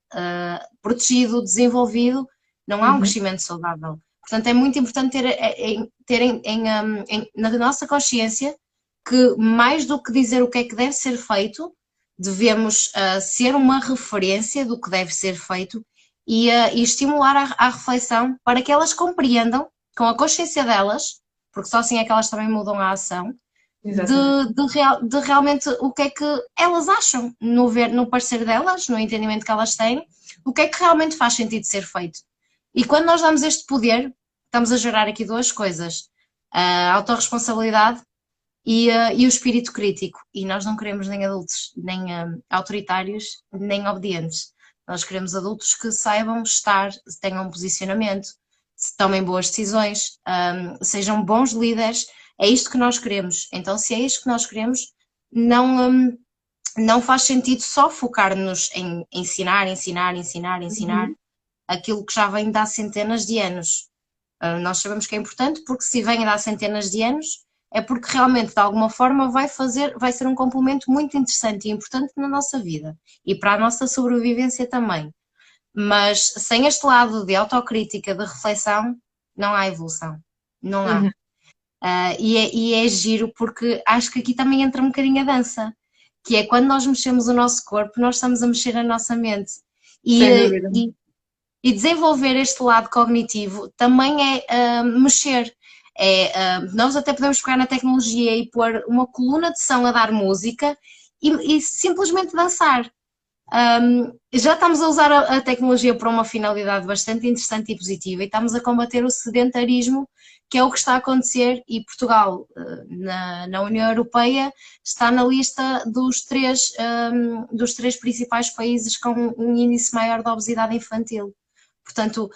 S2: protegido, desenvolvido, não há um
S1: Uhum.
S2: crescimento saudável. Portanto, é muito importante ter na nossa consciência que, mais do que dizer o que é que deve ser feito, devemos ser uma referência do que deve ser feito e estimular a reflexão para que elas compreendam, com a consciência delas, porque só assim é que elas também mudam a ação,
S1: Exatamente.
S2: de realmente o que é que elas acham, no parecer delas, no entendimento que elas têm, o que é que realmente faz sentido ser feito. E quando nós damos este poder, estamos a gerar aqui 2 coisas: a autorresponsabilidade e o espírito crítico. E nós não queremos nem adultos, nem autoritários, nem obedientes. Nós queremos adultos que saibam estar, tenham um posicionamento, tomem boas decisões, sejam bons líderes. É isto que nós queremos. Então, se é isto que nós queremos, não faz sentido só focar-nos em ensinar
S1: Uhum.
S2: aquilo que já vem de há centenas de anos. Nós sabemos que é importante porque se vem de há centenas de anos, é porque realmente de alguma forma vai ser um complemento muito interessante e importante na nossa vida e para a nossa sobrevivência também. Mas sem este lado de autocrítica, de reflexão, não há evolução. Não há.
S1: Uhum.
S2: E é giro porque acho que aqui também entra um bocadinho a dança, que é quando nós mexemos o nosso corpo, nós estamos a mexer a nossa mente. E,
S1: Sem dúvida.
S2: e desenvolver este lado cognitivo também é mexer. Nós até podemos pegar na tecnologia e pôr uma coluna de som a dar música e simplesmente dançar. Já estamos a usar a tecnologia para uma finalidade bastante interessante e positiva e estamos a combater o sedentarismo, que é o que está a acontecer, e Portugal, na União Europeia, está na lista dos três principais países com um índice maior de obesidade infantil. Portanto,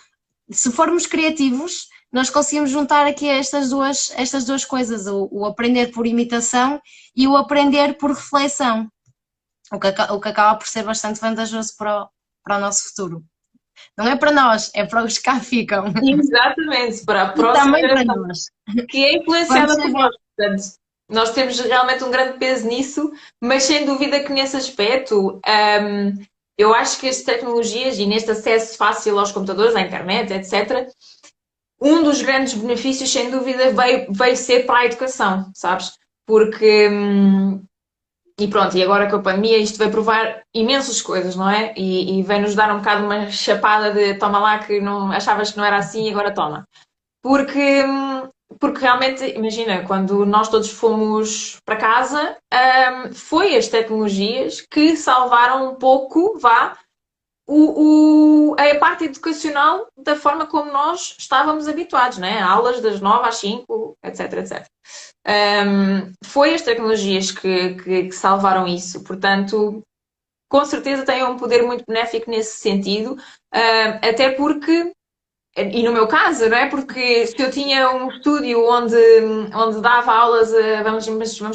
S2: se formos criativos, nós conseguimos juntar aqui estas duas coisas, o aprender por imitação e o aprender por reflexão. O que acaba por ser bastante vantajoso para o nosso futuro. Não é para nós, é para os que cá ficam.
S1: Exatamente, para a
S2: E
S1: próxima
S2: também para
S1: geração,
S2: nós.
S1: que é
S2: Vamos
S1: influenciada por
S2: saber.
S1: nós. Portanto, nós temos realmente um grande peso nisso, mas sem dúvida que nesse aspecto, eu acho que as tecnologias e neste acesso fácil aos computadores, à internet, etc., um dos grandes benefícios, sem dúvida, veio ser para a educação, sabes? Porque, e pronto, e agora com a pandemia isto vai provar imensas coisas, não é? E vai-nos dar um bocado uma chapada de toma lá que não achavas que não era assim e agora toma. Porque, porque realmente, imagina, quando nós todos fomos para casa, foi as tecnologias que salvaram um pouco, vá, a parte educacional da forma como nós estávamos habituados, né? Aulas das 9 às 5, etc, etc. Foi as tecnologias que salvaram isso, portanto, com certeza têm um poder muito benéfico nesse sentido, até porque e no meu caso, não é? Porque se eu tinha um estúdio onde dava aulas, vamos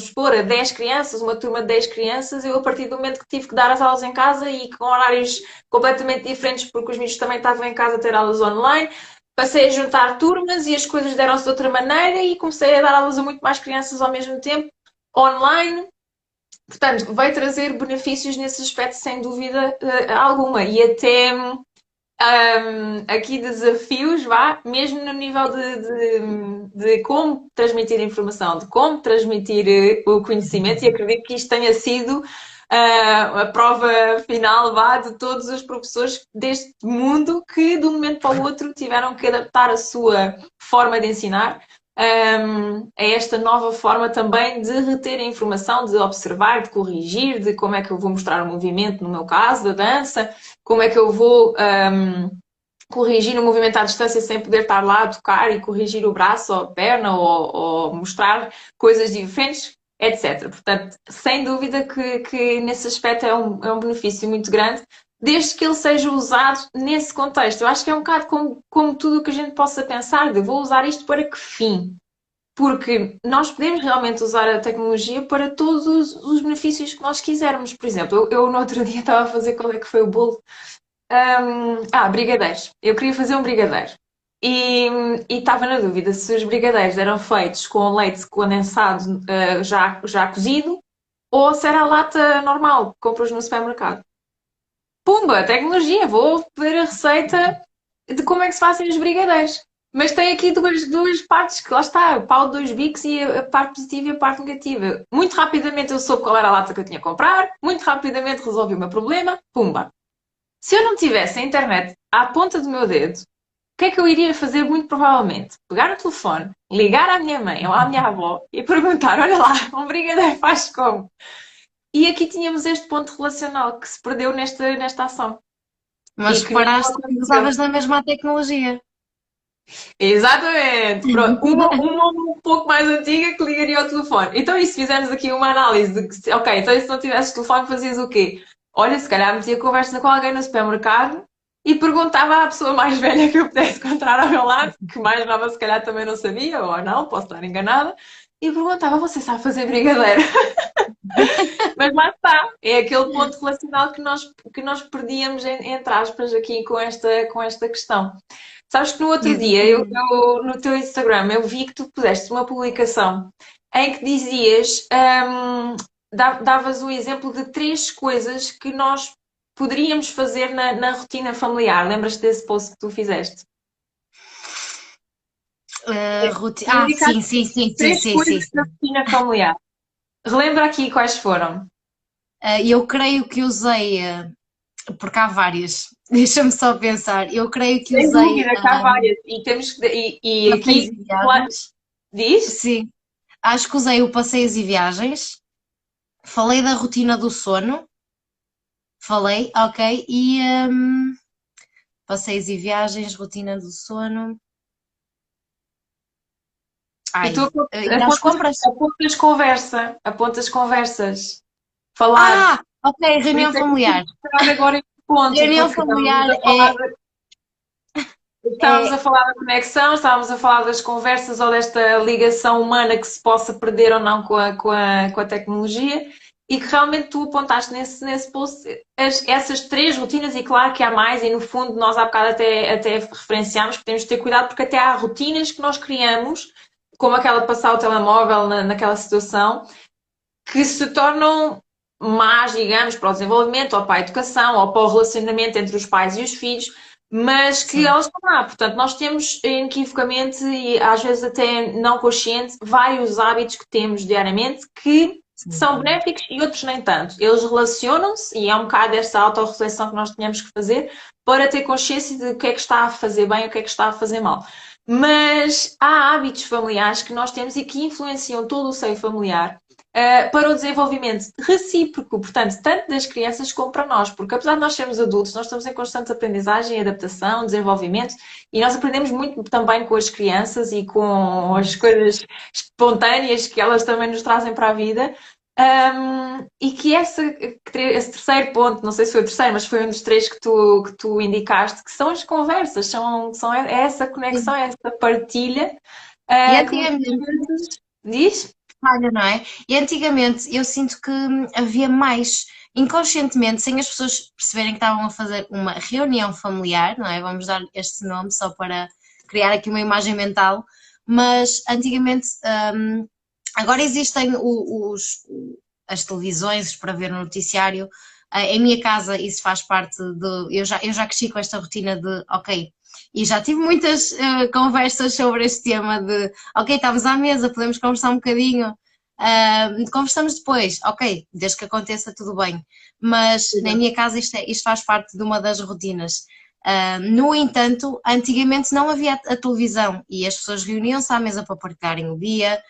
S1: supor, a 10 crianças, uma turma de 10 crianças, eu a partir do momento que tive que dar as aulas em casa e com horários completamente diferentes, porque os miúdos também estavam em casa a ter aulas online, passei a juntar turmas e as coisas deram-se de outra maneira e comecei a dar aulas a muito mais crianças ao mesmo tempo, online. Portanto, vai trazer benefícios nesse aspecto, sem dúvida alguma. E até aqui desafios, vá, mesmo no nível de como transmitir informação, de como transmitir o conhecimento, e acredito que isto tenha sido a prova final, vá, de todos os professores deste mundo que de um momento para o outro tiveram que adaptar a sua forma de ensinar a esta nova forma também de reter a informação, de observar, de corrigir, de como é que eu vou mostrar o movimento, no meu caso, da dança, como é que eu vou corrigir o movimento à distância sem poder estar lá a tocar e corrigir o braço ou a perna ou mostrar coisas diferentes, etc. Portanto, sem dúvida que nesse aspecto é um benefício muito grande, desde que ele seja usado nesse contexto. Eu acho que é um bocado como tudo o que a gente possa pensar de vou usar isto para que fim? Porque nós podemos realmente usar a tecnologia para todos os benefícios que nós quisermos. Por exemplo, eu no outro dia estava a fazer qual é que foi o bolo. Brigadeiros. Eu queria fazer um brigadeiro. E estava na dúvida se os brigadeiros eram feitos com leite condensado já cozido ou se era a lata normal que compras no supermercado. Pumba, tecnologia, vou ver a receita de como é que se fazem os brigadeiros. Mas tem aqui duas partes, que lá está, o pau de dois bicos e a parte positiva e a parte negativa. Muito rapidamente eu soube qual era a lata que eu tinha que comprar, muito rapidamente resolvi o meu problema, pumba. Se eu não tivesse a internet à ponta do meu dedo, o que é que eu iria fazer muito provavelmente? Pegar o telefone, ligar à minha mãe ou à minha avó e perguntar, olha lá, um brigadeiro faz como? E aqui tínhamos este ponto relacional que se perdeu nesta ação.
S2: Mas
S1: E que não
S2: reparaste que
S1: aconteceu.
S2: usavas na mesma tecnologia.
S1: Exatamente. Pronto. Uma um pouco mais antiga que ligaria ao telefone. Então, e se fizermos aqui uma análise de que, ok, então e se não tivesses telefone, fazias o quê? Olha, se calhar metia conversa com alguém no supermercado e perguntava à pessoa mais velha que eu pudesse encontrar ao meu lado, que mais nova se calhar também não sabia, ou não, posso estar enganada, e perguntava, você sabe fazer brigadeiro? Mas lá está, é aquele ponto relacional que nós perdíamos, entre aspas, aqui com esta questão. Sabes que no outro dia, no teu Instagram, eu vi que tu puseste uma publicação em que dizias, davas o exemplo de três coisas que nós poderíamos fazer na rotina familiar. Lembras-te desse post que tu fizeste?
S2: Sim,
S1: Indicaste
S2: sim, sim, sim,
S1: três
S2: sim, sim,
S1: coisas da
S2: sim.
S1: rotina familiar. Relembra aqui quais foram.
S2: Eu creio que usei, porque há várias, deixa-me só pensar, eu creio que
S1: Sem
S2: usei
S1: dúvida que há várias. E temos que. E
S2: passeios
S1: aqui,
S2: e
S1: claro,
S2: viagens,
S1: diz?
S2: sim, acho que usei o passeios e viagens, falei da rotina do sono, falei, ok, e passeios e viagens, rotina do sono,
S1: E tu
S2: e das compras?
S1: apontas conversa, apontas conversas. Falar.
S2: Ok,
S1: Por
S2: reunião
S1: isso é que eu tive
S2: familiar.
S1: que parar agora em ponto,
S2: Reunião
S1: porque
S2: familiar
S1: estávamos a
S2: é,
S1: falar da conexão, estávamos a falar das conversas ou desta ligação humana que se possa perder ou não com a tecnologia e que realmente tu apontaste nesse post essas três rotinas e claro que há mais e no fundo nós há bocado até referenciámos que temos de ter cuidado porque até há rotinas que nós criamos, como aquela de passar o telemóvel naquela situação, que se tornam más, digamos, para o desenvolvimento, ou para a educação, ou para o relacionamento entre os pais e os filhos, mas que
S2: sim,
S1: elas estão lá. Portanto, nós temos inequivocamente e às vezes até não consciente vários hábitos que temos diariamente que
S2: sim,
S1: são
S2: sim.
S1: benéficos e outros nem tanto. Eles relacionam-se e é um bocado essa autorreflexão que nós tínhamos que fazer para ter consciência de o que é que está a fazer bem e o que é que está a fazer mal. Mas há hábitos familiares que nós temos e que influenciam todo o seio familiar para o desenvolvimento recíproco, portanto, tanto das crianças como para nós, porque apesar de nós sermos adultos, nós estamos em constante aprendizagem, adaptação, desenvolvimento e nós aprendemos muito também com as crianças e com as coisas espontâneas que elas também nos trazem para a vida. E que esse terceiro ponto, não sei se foi o terceiro, mas foi um dos três que tu indicaste, que são as conversas, é essa conexão,
S2: Sim.
S1: é essa partilha,
S2: E
S1: que muitas
S2: antigamente,
S1: vezes diz?
S2: falha, não é? E antigamente eu sinto que havia mais, inconscientemente, sem as pessoas perceberem que estavam a fazer uma reunião familiar, não é? Vamos dar este nome só para criar aqui uma imagem mental, mas antigamente, agora existem as televisões para ver o noticiário. Em minha casa isso faz parte de. Eu já cresci com esta rotina de, ok, e já tive muitas conversas sobre este tema de, ok, estamos à mesa, podemos conversar um bocadinho. Conversamos depois, ok, desde que aconteça tudo bem. Mas na minha casa isto faz parte de uma das rotinas. No entanto, antigamente não havia a televisão e as pessoas reuniam-se à mesa para partilharem o dia,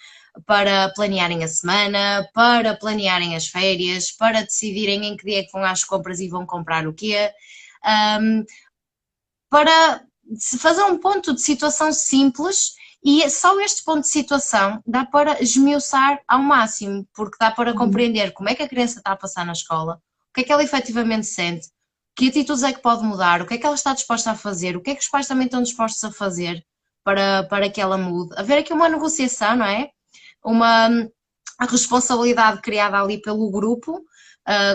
S2: para planearem a semana, para planearem as férias, para decidirem em que dia é que vão às compras e vão comprar o quê. Um, para se fazer um ponto de situação simples e só este ponto de situação dá para esmiuçar ao máximo, porque dá para compreender como é que a criança está a passar na escola, o que é que ela efetivamente sente, que atitudes é que pode mudar, o que é que ela está disposta a fazer, o que é que os pais também estão dispostos a fazer para que ela mude. Haver aqui uma negociação, não é? Uma responsabilidade criada ali pelo grupo,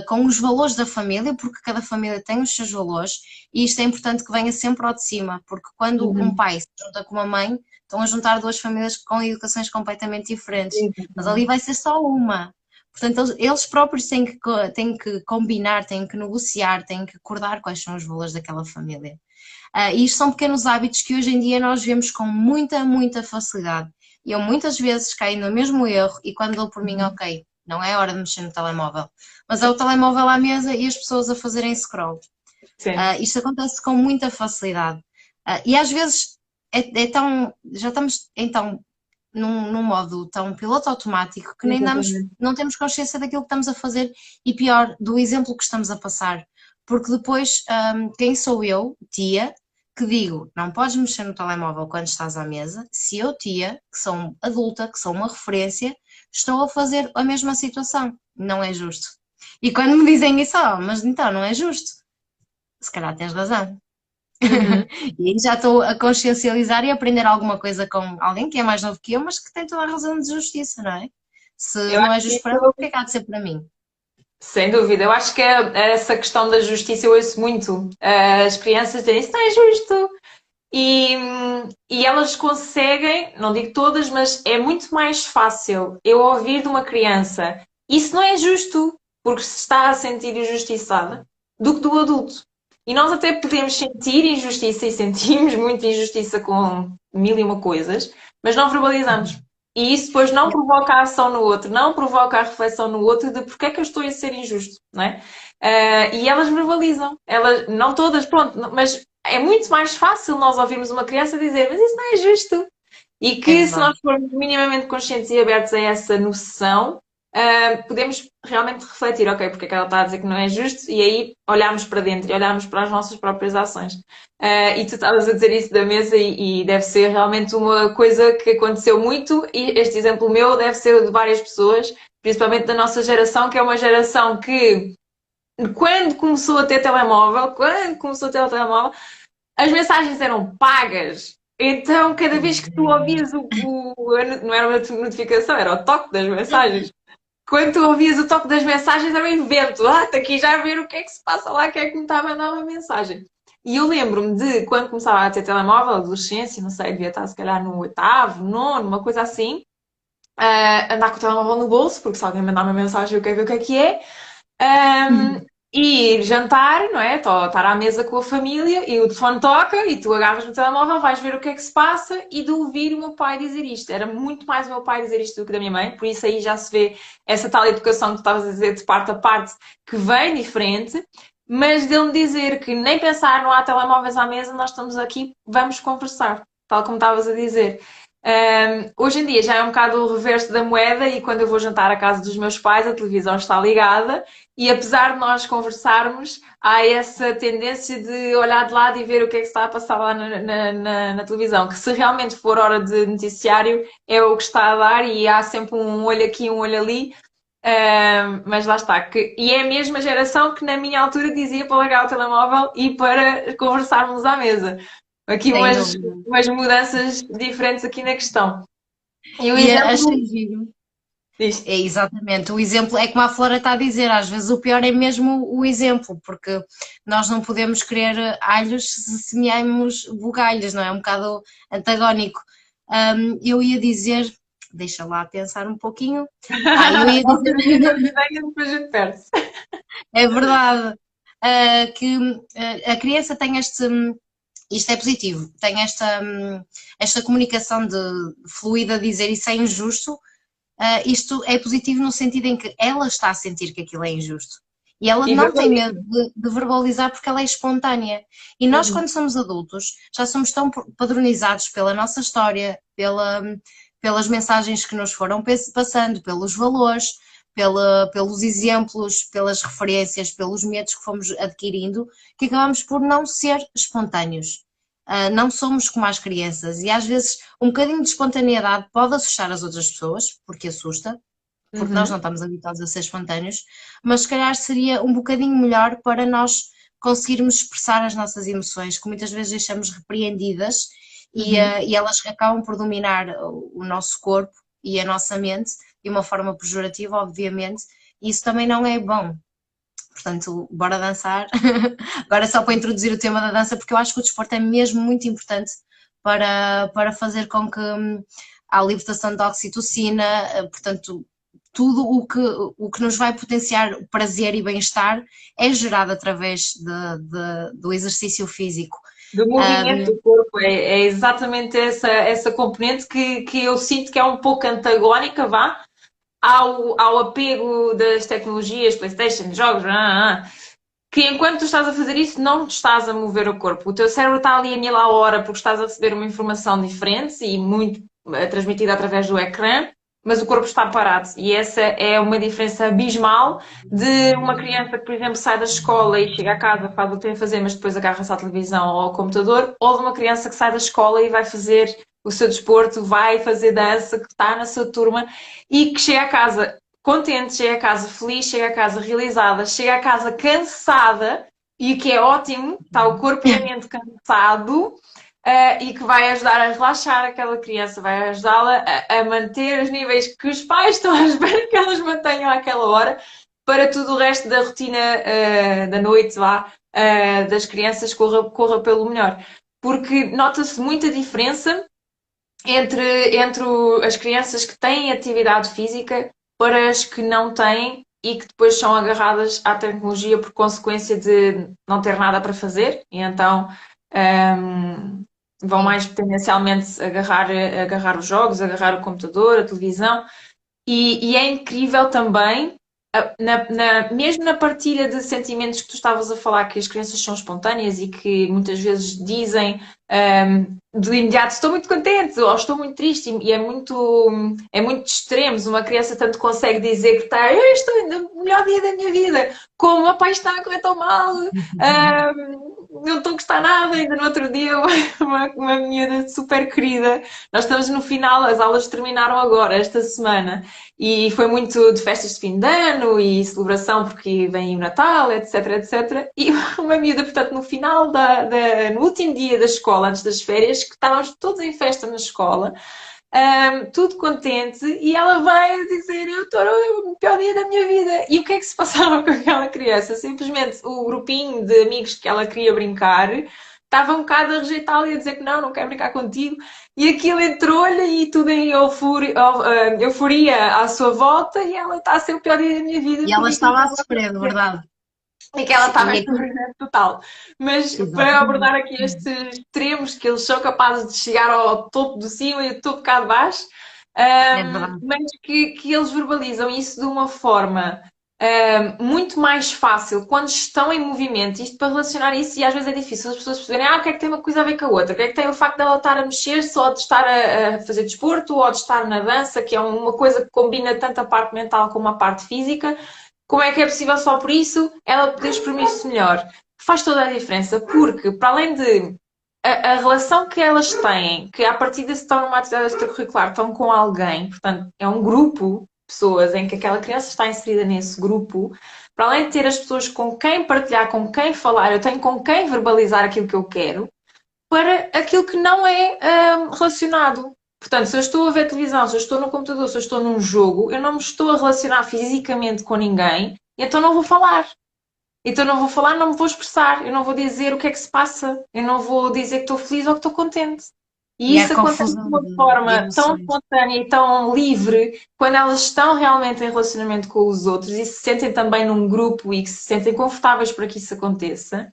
S2: com os valores da família, porque cada família tem os seus valores, e isto é importante que venha sempre ao de cima, porque quando um
S1: Uhum.
S2: pai se junta com uma mãe, estão a juntar duas famílias com educações completamente diferentes, mas ali
S1: Exatamente.
S2: vai ser só uma. Portanto, eles próprios têm que combinar, têm que negociar, têm que acordar quais são os valores daquela família. E isto são pequenos hábitos que hoje em dia nós vemos com muita, muita facilidade. E eu muitas vezes caio no mesmo erro e quando dou por mim, ok, não é hora de mexer no telemóvel, mas é o telemóvel à mesa e as pessoas a fazerem scroll.
S1: Sim,
S2: Isto acontece com muita facilidade. E às vezes é tão. Já estamos então num modo tão piloto automático que nem damos,
S1: exatamente.
S2: não temos consciência daquilo que estamos a fazer e pior, do exemplo que estamos a passar. Porque depois, quem sou eu, tia, que digo, não podes mexer no telemóvel quando estás à mesa, se eu, tia, que sou adulta, que sou uma referência, estou a fazer a mesma situação. Não é justo. E quando me dizem isso, mas então não é justo, se calhar tens razão.
S1: Uhum.
S2: E aí já estou a consciencializar e aprender alguma coisa com alguém que é mais novo que eu, mas que tem toda a razão de justiça, não é? Se
S1: Eu
S2: não
S1: acho
S2: é
S1: que
S2: justo para ela,
S1: isso,
S2: porque é que há de ser para mim?
S1: sem dúvida, eu acho que essa questão da justiça eu ouço muito as crianças dizem isso não é justo. E, e elas conseguem, não digo todas, mas é muito mais fácil eu ouvir de uma criança isso não é justo, porque se está a sentir injustiçada, do que do adulto. E nós até podemos sentir injustiça e sentimos muita injustiça com mil e uma coisas, mas não verbalizamos. E isso depois não provoca a ação no outro, não provoca a reflexão no outro de porque é que eu estou a ser injusto, não é? E elas verbalizam, elas, não todas, pronto, mas é muito mais fácil nós ouvirmos uma criança dizer, mas isso não é justo. E
S2: É
S1: que se
S2: verdade.
S1: nós formos minimamente conscientes e abertos a essa noção, podemos realmente refletir, ok, porque é que ela está a dizer que não é justo, e aí olharmos para dentro e olharmos para as nossas próprias ações. E tu estavas a dizer isso da mesa e deve ser realmente uma coisa que aconteceu muito, e este exemplo meu deve ser de várias pessoas, principalmente da nossa geração, que é uma geração que quando começou a ter telemóvel, as mensagens eram pagas. Então, cada vez que tu ouvias não era uma notificação, era o toque das mensagens. Quando tu ouvias o toque das mensagens, era um evento. Está aqui já a ver o que é que se passa lá, quem é que me está a mandar uma mensagem. E eu lembro-me de quando começava a ter telemóvel, adolescência, não sei, devia estar se calhar no oitavo, nono, uma coisa assim, andar com o telemóvel no bolso, porque se alguém mandar uma mensagem eu quero ver o que é que é. Um, e ir jantar, não é? Estar à mesa com a família e o telefone toca e tu agarras no telemóvel, vais ver o que é que se passa e de ouvir o meu pai dizer isto. Era muito mais o meu pai dizer isto do que da minha mãe, por isso aí já se vê essa tal educação que tu estavas a dizer de parte a parte que vem diferente, mas dele-me dizer que nem pensar não há telemóveis à mesa, nós estamos aqui, vamos conversar, tal como estavas a dizer. Hoje em dia já é um bocado o reverso da moeda e quando eu vou jantar à casa dos meus pais a televisão está ligada e apesar de nós conversarmos há essa tendência de olhar de lado e ver o que é que está a passar lá na televisão, que se realmente for hora de noticiário é o que está a dar e há sempre um olho aqui, um olho ali. Mas lá está, e é a mesma geração que na minha altura dizia para largar o telemóvel e para conversarmos à mesa. Aqui
S2: Sem dúvida.
S1: umas mudanças diferentes aqui na questão. E o
S2: E achei
S1: exemplo
S2: giro.
S1: diz.
S2: É exatamente, o exemplo é como a Flora está a dizer, às vezes o pior é mesmo o exemplo, porque nós não podemos querer alhos se semearmos bugalhos, não é? É um bocado antagónico. Eu ia dizer, deixa lá pensar um pouquinho. Eu ia dizer,
S1: Depois a gente perde.
S2: é verdade, que a criança tem isto é positivo, tem esta comunicação de fluida dizer isso é injusto. Isto é positivo no sentido em que ela está a sentir que aquilo é injusto. E ela
S1: E
S2: não tem
S1: verbaliza.
S2: medo de verbalizar porque ela é espontânea. E nós,
S1: Uhum.
S2: quando somos adultos, já somos tão padronizados pela nossa história, pelas mensagens que nos foram passando, pelos valores, pelos exemplos, pelas referências, pelos medos que fomos adquirindo, que acabamos por não ser espontâneos. Não somos como as crianças e às vezes um bocadinho de espontaneidade pode assustar as outras pessoas, porque assusta, porque nós não
S1: Uhum.
S2: estamos habituados a ser espontâneos, mas se calhar seria um bocadinho melhor para nós conseguirmos expressar as nossas emoções, que muitas vezes deixamos repreendidas
S1: Uhum.
S2: e elas acabam por dominar o nosso corpo e a nossa mente de uma forma pejorativa, obviamente, e isso também não é bom. Portanto, bora dançar. Agora só para introduzir o tema da dança, porque eu acho que o desporto é mesmo muito importante para fazer com que a libertação de oxitocina, portanto, tudo o que nos vai potenciar prazer e bem-estar é gerado através do exercício físico.
S1: Do movimento do corpo, é exatamente essa componente que eu sinto que é um pouco antagónica, vá, ao apego das tecnologias, PlayStation, jogos, que enquanto tu estás a fazer isso, não te estás a mover o corpo. O teu cérebro está ali a mil a hora porque estás a receber uma informação diferente e muito transmitida através do ecrã, mas o corpo está parado. E essa é uma diferença abismal de uma criança que, por exemplo, sai da escola e chega a casa, faz o que tem a fazer, mas depois agarra-se à televisão ou ao computador, ou de uma criança que sai da escola e vai fazer o seu desporto, vai fazer dança, que está na sua turma e que chega a casa contente, chega a casa feliz, chega a casa realizada, chega a casa cansada, e o que é ótimo, está o corpo e a mente cansado, e que vai ajudar a relaxar aquela criança, vai ajudá-la a manter os níveis que os pais estão à espera que elas mantenham àquela hora, para tudo o resto da rotina da noite lá, das crianças corra pelo melhor. porque nota-se muita diferença entre as crianças que têm atividade física para as que não têm e que depois são agarradas à tecnologia por consequência de não ter nada para fazer e então hum, vão
S2: Sim.
S1: mais tendencialmente agarrar os jogos, agarrar o computador, a televisão e é incrível também, mesmo na partilha de sentimentos que tu estavas a falar, que as crianças são espontâneas e que muitas vezes dizem de imediato estou muito contente ou estou muito triste, e é muito de extremos. Uma criança tanto consegue dizer que está, eu estou no melhor dia da minha vida, como a pai está a correr tão mal, não estou a gostar nada. Ainda no outro dia, uma miúda super querida, nós estamos no final, as aulas terminaram agora, esta semana. E foi muito de festas de fim de ano e celebração porque vem o Natal, etc, etc. E uma miúda, portanto, no final no último dia da escola, antes das férias, que estávamos todos em festa na escola, tudo contente, e ela vai dizer, eu estou no pior dia da minha vida. E o que é que se passava com aquela criança? Simplesmente o grupinho de amigos que ela queria brincar estava um bocado a rejeitá-la e a dizer que não quero brincar contigo. E aquilo entrou-lhe e tudo em euforia à sua volta, e ela está a ser o pior dia da minha vida
S2: E ela
S1: porque aquilo
S2: estava a
S1: estava a
S2: sofrer, de
S1: acontecer.
S2: verdade.
S1: E que ela estava
S2: E
S1: em
S2: aquilo,
S1: sofrimento total. Mas para
S2: exatamente.
S1: abordar aqui estes extremos, que eles são capazes de chegar ao topo do cima e ao topo cá de baixo,
S2: É verdade.
S1: mas que eles verbalizam isso de uma forma muito mais fácil quando estão em movimento. Isto para relacionar isso, e às vezes é difícil as pessoas perceberem, o que é que tem uma coisa a ver com a outra? O que é que tem o facto dela estar a mexer-se, ou de estar a fazer desporto, ou de estar na dança, que é uma coisa que combina tanto a parte mental como a parte física. Como é que é possível só por isso ela poder exprimir-se melhor? Faz toda a diferença, porque para além de a relação que elas têm, que a partir de se estão numa atividade extracurricular, estão com alguém, portanto, é um grupo de pessoas em que aquela criança está inserida nesse grupo, para além de ter as pessoas com quem partilhar, com quem falar, eu tenho com quem verbalizar aquilo que eu quero, para aquilo que não é relacionado. Portanto, se eu estou a ver televisão, se eu estou no computador, se eu estou num jogo, eu não me estou a relacionar fisicamente com ninguém, então não vou falar. Então não vou falar, não me vou expressar, eu não vou dizer o que é que se passa, eu não vou dizer que estou feliz ou que estou contente. E
S2: E a
S1: isso acontece de
S2: confusão
S1: uma
S2: de
S1: forma tão
S2: emoções.
S1: espontânea e tão livre quando elas estão realmente em relacionamento com os outros e se sentem também num grupo e que se sentem confortáveis para que isso aconteça,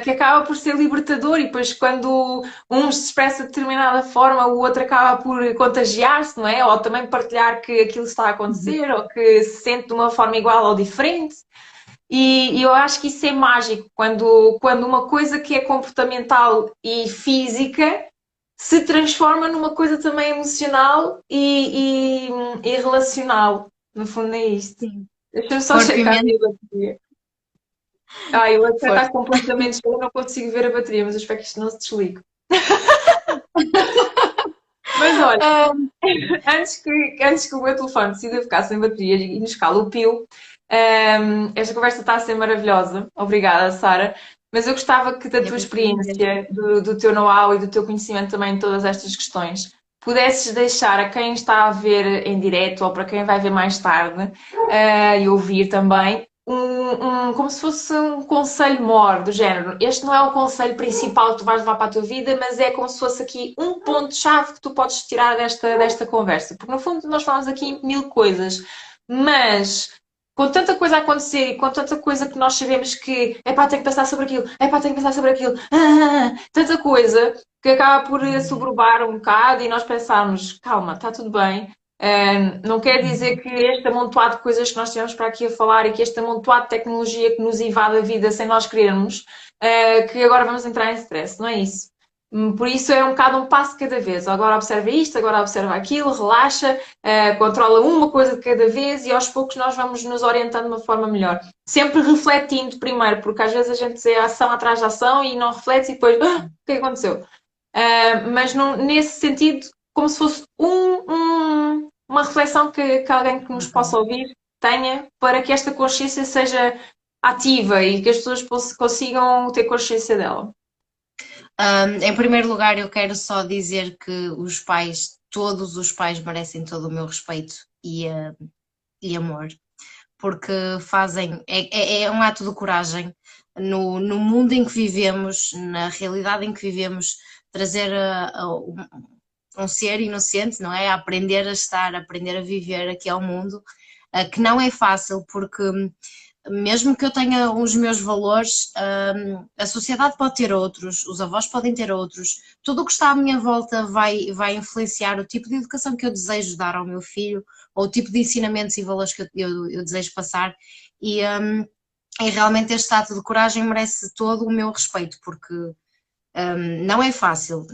S1: que acaba por ser libertador. E depois quando um se expressa de determinada forma, o outro acaba por contagiar-se, não é? Ou também partilhar que aquilo está a
S2: Uhum.
S1: acontecer ou que se sente de uma forma igual ou diferente. E eu acho que isso é mágico, quando uma coisa que é comportamental e física se transforma numa coisa também emocional e relacional. No fundo é isto.
S2: Sim.
S1: Deixa-me só
S2: Corpo e
S1: checar a
S2: mente.
S1: minha bateria. Eu até
S2: Força.
S1: está completamente cheio, eu não consigo ver a bateria, mas eu espero que isto não se desligue. Mas olha,
S2: Ah,
S1: antes que o meu telefone decida ficar sem bateria e nos cala o pio, esta conversa está a ser maravilhosa. Obrigada, Sara. Mas eu gostava que da
S2: eu
S1: tua
S2: vou te dizer.
S1: experiência, do teu know-how e do teu conhecimento também em todas estas questões, pudesses deixar a quem está a ver em direto ou para quem vai ver mais tarde e ouvir também, como se fosse um conselho maior do género. Este não é o conselho principal que tu vais levar para a tua vida, mas é como se fosse aqui um ponto-chave que tu podes tirar desta conversa. Porque no fundo nós falamos aqui mil coisas, mas com tanta coisa a acontecer e com tanta coisa que nós sabemos que é pá, tenho que pensar sobre aquilo, é pá, tenho que pensar sobre aquilo, tanta coisa que acaba por subrubar um bocado e nós pensarmos, calma, está tudo bem. Não quer dizer que este amontoado de coisas que nós temos para aqui a falar e que este amontoado de tecnologia que nos invade a vida sem nós querermos, que agora vamos entrar em stress, não é isso. Por isso é um bocado um passo de cada vez. Agora observa isto, agora observa aquilo, relaxa, controla uma coisa de cada vez e aos poucos nós vamos nos orientando de uma forma melhor. Sempre refletindo primeiro, porque às vezes a gente vê ação atrás de ação e não reflete e depois, o que aconteceu? Mas nesse sentido, como se fosse uma reflexão que alguém que nos possa ouvir tenha para que esta consciência seja ativa e que as pessoas consigam ter consciência dela.
S2: Em primeiro lugar, eu quero só dizer que os pais, todos os pais merecem todo o meu respeito e amor, porque fazem, é um ato de coragem no mundo em que vivemos, na realidade em que vivemos, trazer um ser inocente, não é? A aprender a estar, a aprender a viver aqui ao mundo, que não é fácil, porque mesmo que eu tenha os meus valores, a sociedade pode ter outros, os avós podem ter outros, tudo o que está à minha volta vai influenciar o tipo de educação que eu desejo dar ao meu filho, ou o tipo de ensinamentos e valores que eu desejo passar, e realmente este ato de coragem merece todo o meu respeito, porque não é fácil.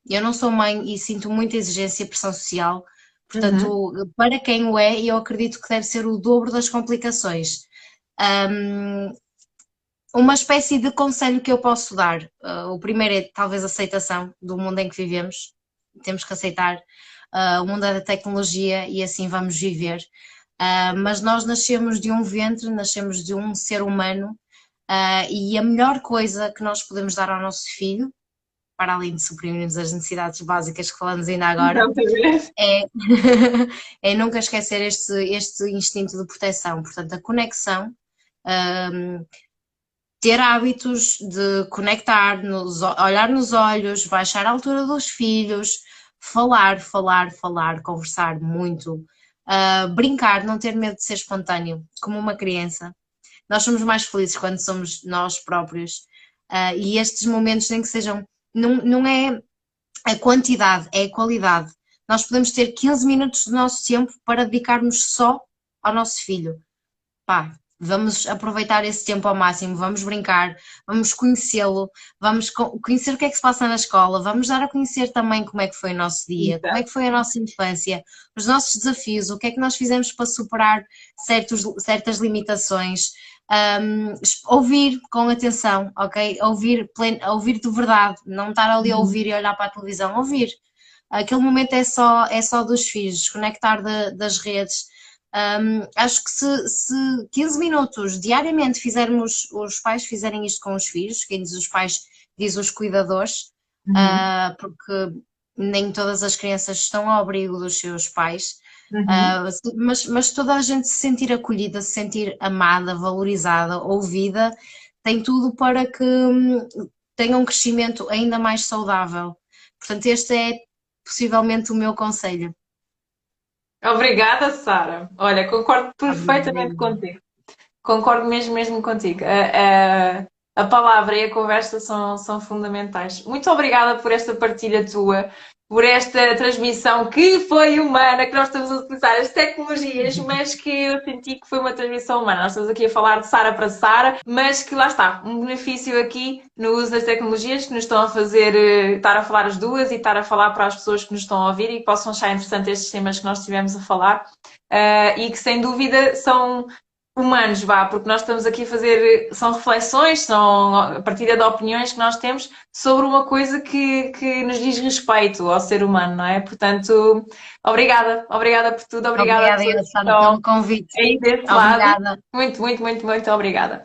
S2: Eu não sou mãe e sinto muita exigência e pressão social,
S1: Uhum.
S2: portanto, para quem o é, eu acredito que deve ser o dobro das complicações. Um, uma espécie de conselho que eu posso dar, o primeiro é talvez aceitação do mundo em que vivemos, temos que aceitar o mundo é da tecnologia e assim vamos viver. Mas nós nascemos de um ventre, nascemos de um ser humano, e a melhor coisa que nós podemos dar ao nosso filho, para além de suprimirmos as necessidades básicas que falamos ainda agora,
S1: Exatamente.
S2: é, é nunca esquecer este instinto de proteção, portanto, a conexão, ter hábitos de conectar, olhar nos olhos, baixar a altura dos filhos, falar, conversar muito, brincar, não ter medo de ser espontâneo, como uma criança. Nós somos mais felizes quando somos nós próprios, e estes momentos nem que sejam, não é a quantidade, é a qualidade. Nós podemos ter 15 minutos do nosso tempo para dedicarmos só ao nosso filho. Pá, vamos aproveitar esse tempo ao máximo, vamos brincar, vamos conhecê-lo, vamos conhecer o que é que se passa na escola, vamos dar a conhecer também como é que foi o nosso dia, como é que foi a nossa infância, os nossos desafios, o que é que nós fizemos para superar certas limitações. Ouvir com atenção, ok? Ouvir de verdade, não estar ali a
S1: Uhum.
S2: ouvir e olhar para a televisão, ouvir. Aquele momento é só dos filhos, desconectar das redes. Acho que se 15 minutos diariamente os pais fizerem isto com os filhos, quem diz os pais diz os cuidadores,
S1: Uhum.
S2: porque nem todas as crianças estão ao abrigo dos seus pais,
S1: Uhum.
S2: mas toda a gente se sentir acolhida, se sentir amada, valorizada, ouvida, tem tudo para que tenha um crescimento ainda mais saudável. Portanto, este é possivelmente o meu conselho.
S1: Obrigada, Sara. Olha, concordo
S2: Obrigada,
S1: perfeitamente
S2: Ivan.
S1: contigo. Concordo mesmo contigo. A palavra e a conversa são fundamentais. Muito obrigada por esta partilha tua, por esta transmissão que foi humana, que nós estamos a utilizar as tecnologias, mas que eu senti que foi uma transmissão humana. Nós estamos aqui a falar de Sara para Sara, mas que lá está, um benefício aqui no uso das tecnologias que nos estão a fazer estar a falar as duas e estar a falar para as pessoas que nos estão a ouvir e que possam achar interessante estes temas que nós estivemos a falar. E que sem dúvida são humanos, vá, porque nós estamos aqui a fazer, são reflexões, são a partilha de opiniões que nós temos sobre uma coisa que nos diz respeito ao ser humano, não é? Portanto, obrigada por tudo, obrigada a
S2: Obrigada,
S1: pessoas que
S2: Sara,
S1: estão
S2: pelo convite.
S1: aí desse lado.
S2: Obrigada.
S1: Muito obrigada.